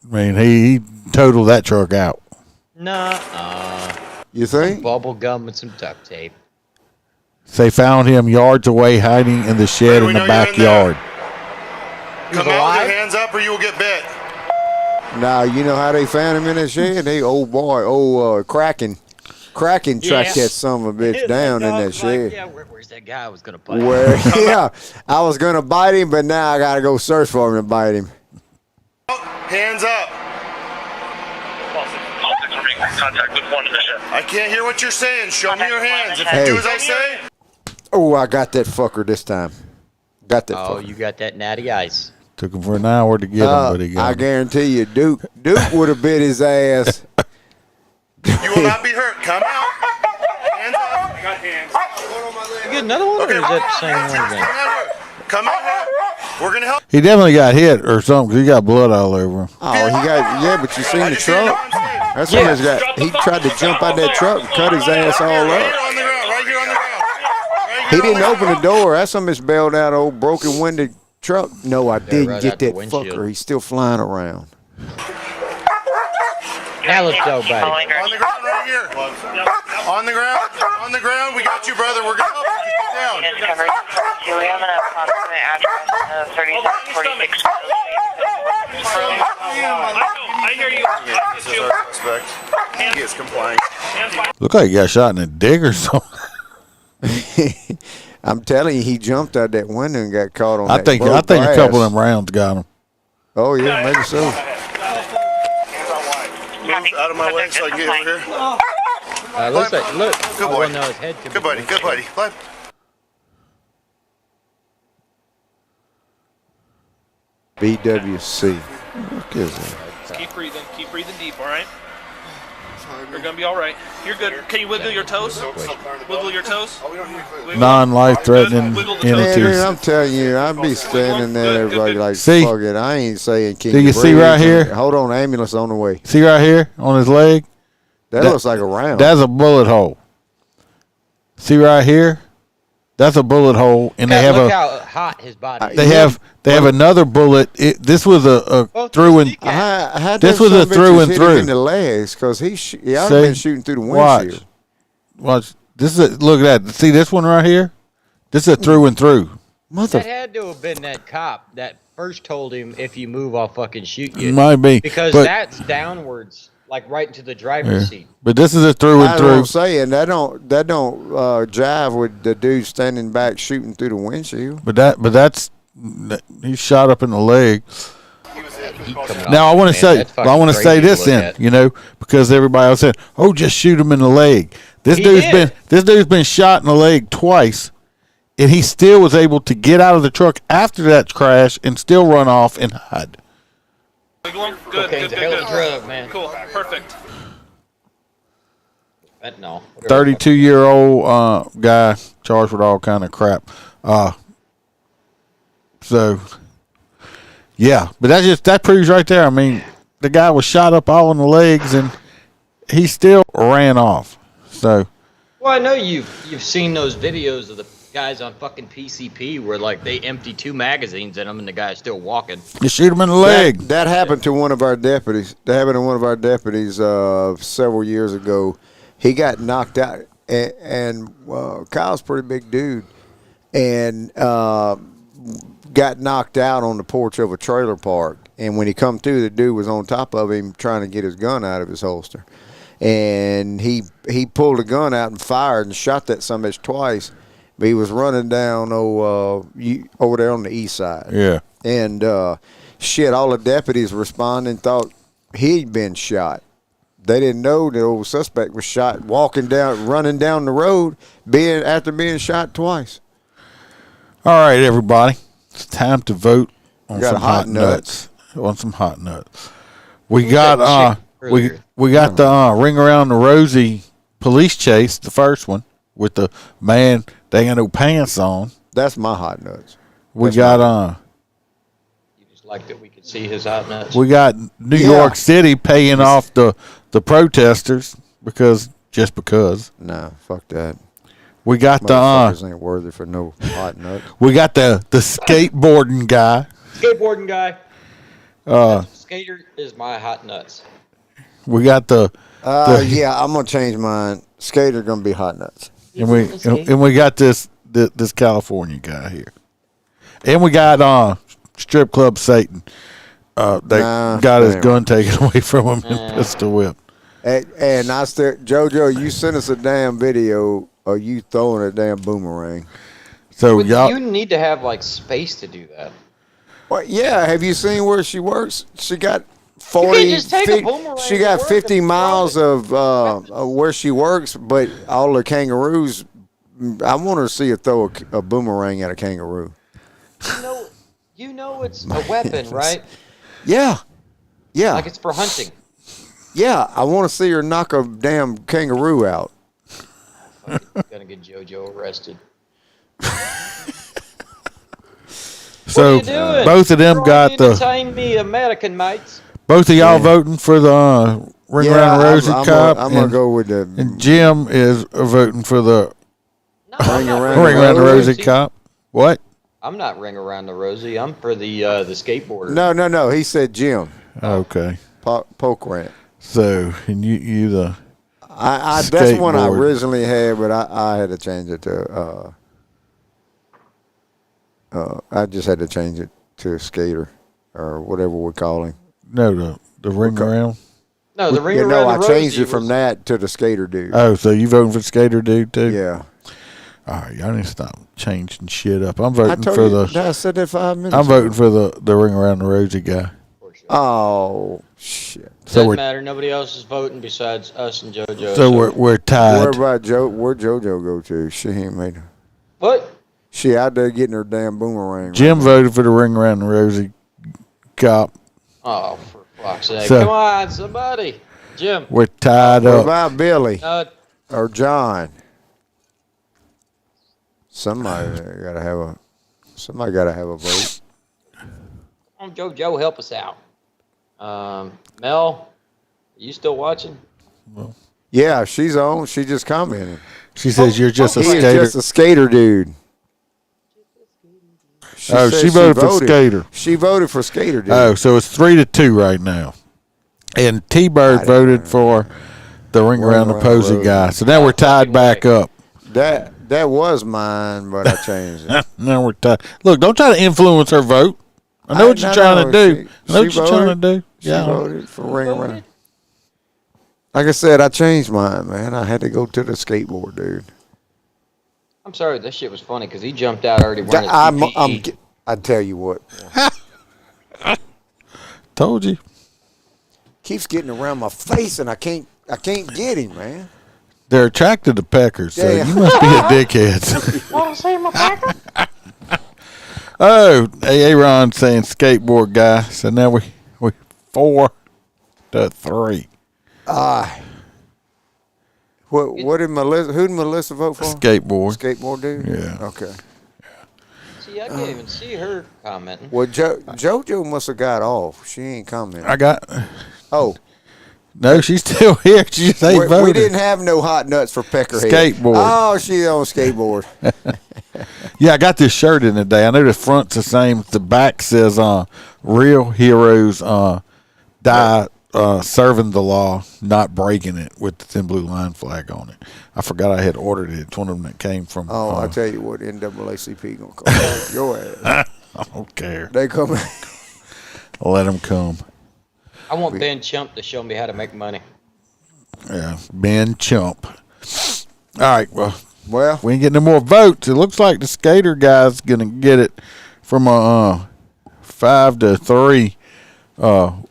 I mean, he totaled that truck out. Nah. You think? Some bubble gum and some duct tape. They found him yards away, hiding in the shed in the backyard. Come out with your hands up, or you will get bit. Now, you know how they found him in the shed? They, oh boy, Kraken. Kraken tracked Yeah. that son of a bitch down in Dog that was like, shed. yeah, where's that guy I was gonna bite? Where, yeah, I was gonna bite him, but now I gotta go search for him to bite him. Hands up. Contact with one mission. I can't hear what you're saying. Show me your hands. If you Hey. do as I say. Oh, I got that fucker this time. Got that Oh, fucker. you got that natty ice. Took him for an hour to get him, but he got I him. guarantee you, Duke would have bit his ass. You will not be hurt. Come out. Hands up. I got hands. You get another one, Okay. or is that the same one again? Come out here. We're going to help. He definitely got hit or something 'cause he got blood all over him. Oh, he got, yeah, but you seen the truck? That's when he's got, he tried to jump out that truck and cut his ass all Right up. here on the ground. Right here on the ground. Right He here didn't on the open the door. That's some bitch bailed out old broken winded truck. No, I didn't right get out the that windshield. fucker. He's still flying around. Now let's go, buddy. On the ground right here. On the ground. On the ground. We got you, brother. We're going to help you. Just get down. Is covered. We have an approximate address of 3746. I hear you. This is our suspect. He is complying. Look like he got shot in the dig or something. I'm telling you, he jumped out that window and got caught on I that think boat a couple glass. of them rounds got him. Oh, yeah, maybe so. Move out of my way so I can get over here. Looks like, look. Good Oh, boy. well, no, his head could Good be buddy. Good buddy. Climb. BWC. What is that? Keep breathing deep, all right? You're gonna be all right. You're good. Can you wiggle your toes? Wiggle your toes. Wiggle. Non-life-threatening Wiggle the Man, toes. dude, entities. I'm telling you, I'd be standing there, everybody like, See? fuck it. I ain't saying, can Do you see breathe? right here? Hold on, ambulance on the way. See right here on his leg? That looks like a round. That's a bullet hole. See right here? That's a bullet hole, and they have look a how hot his body is. they have another bullet. This was a through and this was a through and through in the legs because I've See? been shooting through the windshield. Watch. This is look at that. See this one right here? This is a through and through. That had to have been that cop that first told him, if you move, I'll fucking shoot you. Might be, Because but- that's downwards, like right into the driver's seat. But this is a through and That's what I'm through. saying. That don't jive with the dude standing back shooting through the windshield. But that's he's shot up in the leg. Coming Now off, I want man, to say, that's I fucking want to say crazy this look then, at. you know, because everybody else said, "Oh, just shoot him in the leg." This He dude's did. been shot in the leg twice, and he still was able to get out of the truck after that crash and still run off and hide. Wiggle 'em. Good, Cocaine's good, a hell good, of a good. drug, man. Cool. Perfect. Fentanyl. 32-year-old guy charged with all kind of crap. So, yeah, but that proves right there. I mean, the guy was shot up all in the legs, and he still ran off. So, Well, I know you've seen those videos of the guys on fucking PCP where like they empty 2 magazines in them and the guy's still walking. you shoot him in the leg. That happened to one of our deputies. That happened to one of our deputies several years ago. He got knocked out, and Kyle's a pretty big dude, and got knocked out on the porch of a trailer park. And when he come through, the dude was on top of him trying to get his gun out of his holster. And he pulled a gun out and fired and shot that son of a bitch twice. But he was running down over there on the east side. Yeah. And all the deputies responding thought he'd been shot. They didn't know the old suspect was shot running down the road after being shot twice. All right, everybody. It's time to vote on Got some hot nuts. nuts. On some hot nuts. We got we got the Ring Around the Rosie police chase, the first one, with the man they ain't got no pants on. That's my hot nuts. We got You just like that we could see his hot nuts. we got New York City paying off the protesters because. Nah, fuck that. We got Motherfuckers ain't worthy for no hot nuts. we got the skateboarding guy. Skateboarding guy. Skater is my hot nuts. We got the yeah, I'm gonna change mine. Skater gonna be hot nuts. and we got this California guy here, and we got strip club Satan. They got his gun taken away from him and pistol whipped. And I said, JoJo, you sent us a damn video of you throwing a damn boomerang. So You need to have like space to do that. Well, yeah. Have you seen where she works? She got You 40. can't just take a boomerang She to got work 50 and miles of where she works, but all the kangaroos. I want her to see her throw a boomerang at a kangaroo. You know it's a weapon, right? Yeah. Yeah. Like it's for hunting. Yeah, I want to see her knock a damn kangaroo out. Gonna get JoJo arrested. So both of them got the. Entertain me, American mates. Both of y'all voting for the Ring Around the Rosie Cop. I'm gonna go with the. And Jim is voting for the Ring Around the Rosie Cop. What? I'm not Ring Around the Rosie. I'm for the skateboarder. No. He said Jim. Okay. Poke rant. So, and you the. That's one I originally had, but I had to change it to. I just had to change it to skater, or whatever we call him. No, the ring around. No, the ring around. No, I the changed Rosie it from that to the skater dude. Oh, so you voting for the skater dude too? Yeah. All right, y'all need to stop changing shit up. I'm voting for I said that 5 minutes. I'm voting for the ring around the Rosie guy. Oh shit! Doesn't matter. Nobody else is voting besides us and JoJo. So we're tied. Where about Where'd JoJo go to? She ain't made her. What? She out there getting her damn boomerang. Jim voted for the ring around the Rosie Cop. Oh, for fuck's sake! So- Come on, somebody. Jim. We're tied What up. about Billy or John? Somebody gotta have a vote. Come on, JoJo, help us out. Mel, you still watching? Yeah, she's on. She just commented. She says you're just a He is skater. just a skater dude. She said voted for skater. She voted for skater dude. Oh, so it's 3-2 right now. And T-Bird voted for the ring around the Posey guy. So now we're tied back up. That was mine, but I changed it. Now we're tied. Look, don't try to influence her vote. I know what you're trying to do. I know what you're trying to do. Yeah. She voted for ring around. Like I said, I changed mine, man. I had to go to the skateboard dude. I'm sorry, that shit was funny because he jumped out already wearing his PPE. I tell you what. Told you. Keeps getting around my face, and I can't get him, man. They're attracted to peckers, so Yeah. you must be a dickhead. Want to see my packer? Oh, Aaron saying skateboard guy. So now we 4-3. What did Melissa? Who did Melissa vote for? Skateboard. Skateboard dude. Yeah. Okay. See, I can't even see her commenting. Well, JoJo must have got off. She ain't commenting. I got. Oh. No, she's still here. She just ain't voted. We didn't have no hot nuts for Peckerhead. Skateboard. Oh, she's on skateboard. Yeah, I got this shirt in today. I know the front's the same. The back says real heroes die serving the law, not breaking it, with the thin blue line flag on it. I forgot I had ordered it. It's one of them that came from. Oh, I tell you what, NAACP gonna call your ass. I don't care. They come. Let them come. I want Ben Chump to show me how to make money. Yeah, Ben Chump. All right, well, we ain't getting no more votes. It looks like the skater guy's gonna get it from a 5-3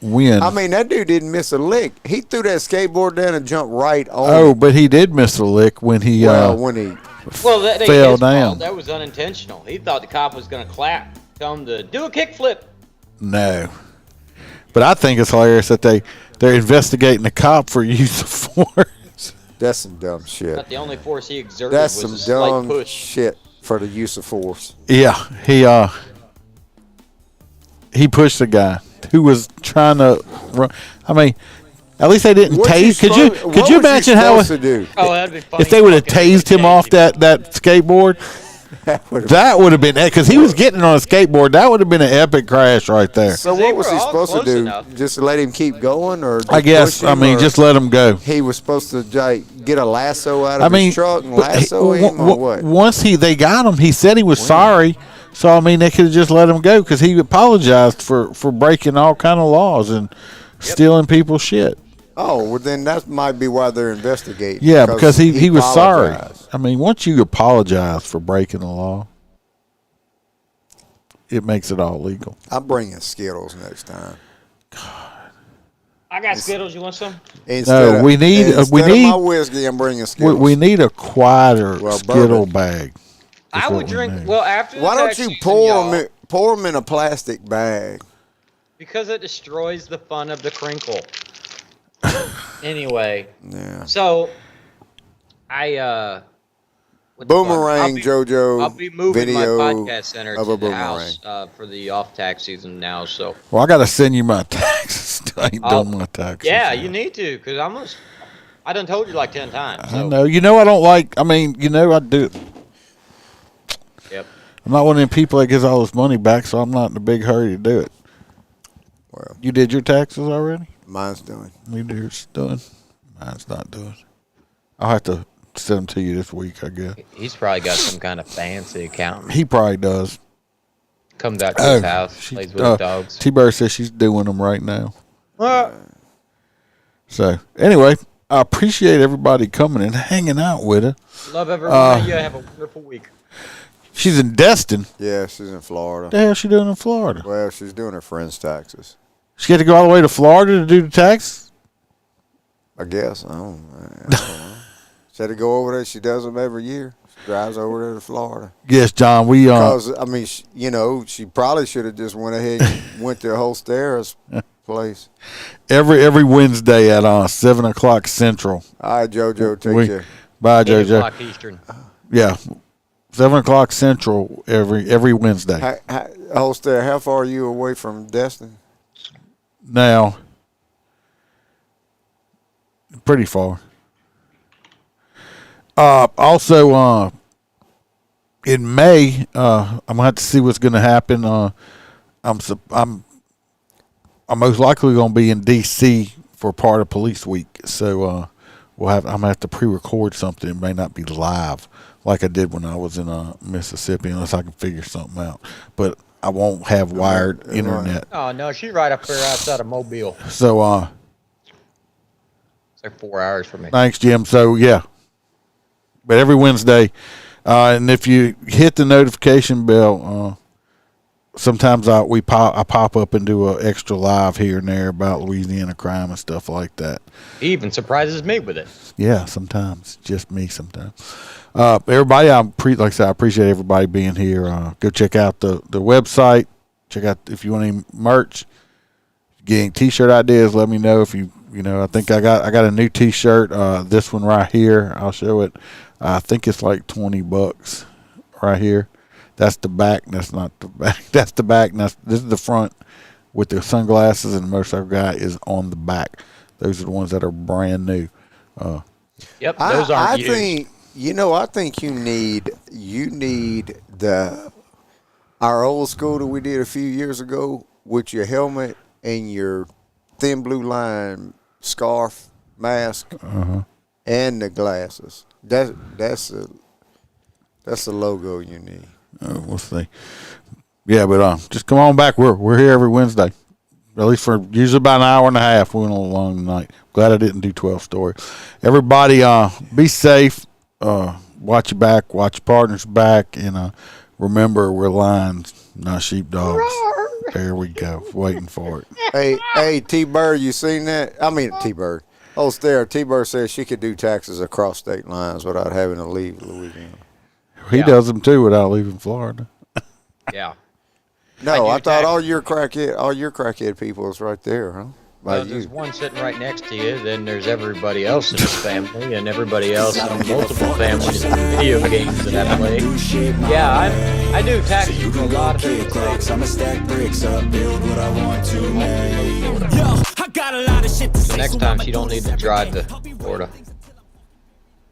win. I mean, that dude didn't miss a lick. He threw that skateboard down and jumped right on. Oh, but he did miss a lick when he that ain't fell his down. fault. That was unintentional. He thought the cop was gonna clap, tell him to do a kickflip. No. But I think it's hilarious that they're investigating the cop for use of force. That's some dumb shit. Not the only force he exerted That's was some a slight dumb push. shit for the use of force. Yeah, he pushed the guy who was trying to run. I mean, at least they didn't tase. Could you imagine how Oh, that'd be funny. if they would have tased him off that skateboard? That would have been, because he was getting on a skateboard. That would have been an epic crash right there. So what was he supposed to do? Just let him keep going, or I guess. push him, I mean, or just let him go. He was supposed to get a lasso out of his truck and lasso him, or what? Once they got him, he said he was sorry. So I mean, they could have just let him go because he apologized for breaking all kind of laws and stealing people's shit. Oh, well, then that might be why they're investigating. Yeah, because he was sorry. apologized. I mean, once you apologize for breaking the law, it makes it all legal. I'm bringing Skittles next time. I got Skittles. You want some? No, we need my whiskey. I'm bringing Skittles. We need a quieter Skittle bag. I would drink. Well, after the Why don't tax you season, pour them in a plastic bag? Because it destroys the fun of the crinkle. Anyway. Yeah. So, I Boomerang JoJo I'll be moving video my podcast center of to a the boomerang. house for the off tax season now. So. Well, I got to send you my taxes. I ain't done my taxes. Yeah, you need to, because I done told you like 10 times. So. I know. You know I don't like. I mean, you know I do. Yep. I'm not one of them people that gets all this money back, so I'm not in a big hurry to do it. Well, you did your taxes already? Mine's done. Yours done. Mine's not done. I'll have to send them to you this week, I guess. He's probably got some kind of fancy accountant. He probably does. Comes out to his house, plays with his dogs. T-Bird says she's doing them right now. What? So, anyway, I appreciate everybody coming and hanging out with her. Love everyone. You have a wonderful week. She's in Destin. Yeah, she's in Florida. What the hell she doing in Florida? Well, she's doing her friend's taxes. She had to go all the way to Florida to do the tax? I guess. I don't know. She had to go over there. She does them every year. She drives over there to Florida. Yes, John. Because, I mean, she probably should have just went ahead and went to Holstera's place. Every Wednesday at 7 o'clock Central. All right, JoJo, take care. Bye, JoJo. 8 o'clock Eastern. Yeah. 7 o'clock Central every Wednesday. Holster, how far are you away from Destin? Now, pretty far. Also, in May, I'm gonna have to see what's gonna happen. I'm most likely gonna be in DC for part of Police Week, so I'm gonna have to pre-record something. It may not be live like I did when I was in Mississippi, unless I can figure something out. But I won't have wired internet. Oh no, she's right up there outside of Mobile. So it's like 4 hours from me. Thanks, Jim. So yeah, but every Wednesday, and if you hit the notification bell, sometimes I pop up and do an extra live here and there about Louisiana crime and stuff like that. He even surprises me with it. Yeah, sometimes just me. Sometimes. Everybody, like I said, I appreciate everybody being here. Go check out the website. Check out if you want any merch. Getting T-shirt ideas, let me know. If you I think I got a new T-shirt. This one right here, I'll show it. I think it's like $20 right here. That's the back. That's not the back. That's the back. This is the front with the sunglasses, and the motorcycle guy is on the back. Those are the ones that are brand new. Yep, those aren't used. I think you need our old school that we did a few years ago with your helmet and your thin blue line scarf, mask, and the glasses. That's the logo you need. We'll see. Yeah, but just come on back. We're here every Wednesday, at least for usually about an hour and a half. We went along tonight. Glad I didn't do 12 stories. Everybody, be safe. Watch your back. Watch your partner's back, and remember, we're lions, not sheepdogs. There we go. Waiting for it. Hey, T-Bird, you seen that? I mean, T-Bird. T-Bird says she could do taxes across state lines without having to leave Louisiana. He does them too without leaving Florida. Yeah. No, I thought all your crackhead people is right there, huh? Well, there's one sitting right next to you. Then there's everybody else in his family, and everybody else in multiple families and video games that I play. Yeah, I do taxes for a lot of people. I'ma stack bricks up, build what I want to make. Next time she don't need to drive to Florida.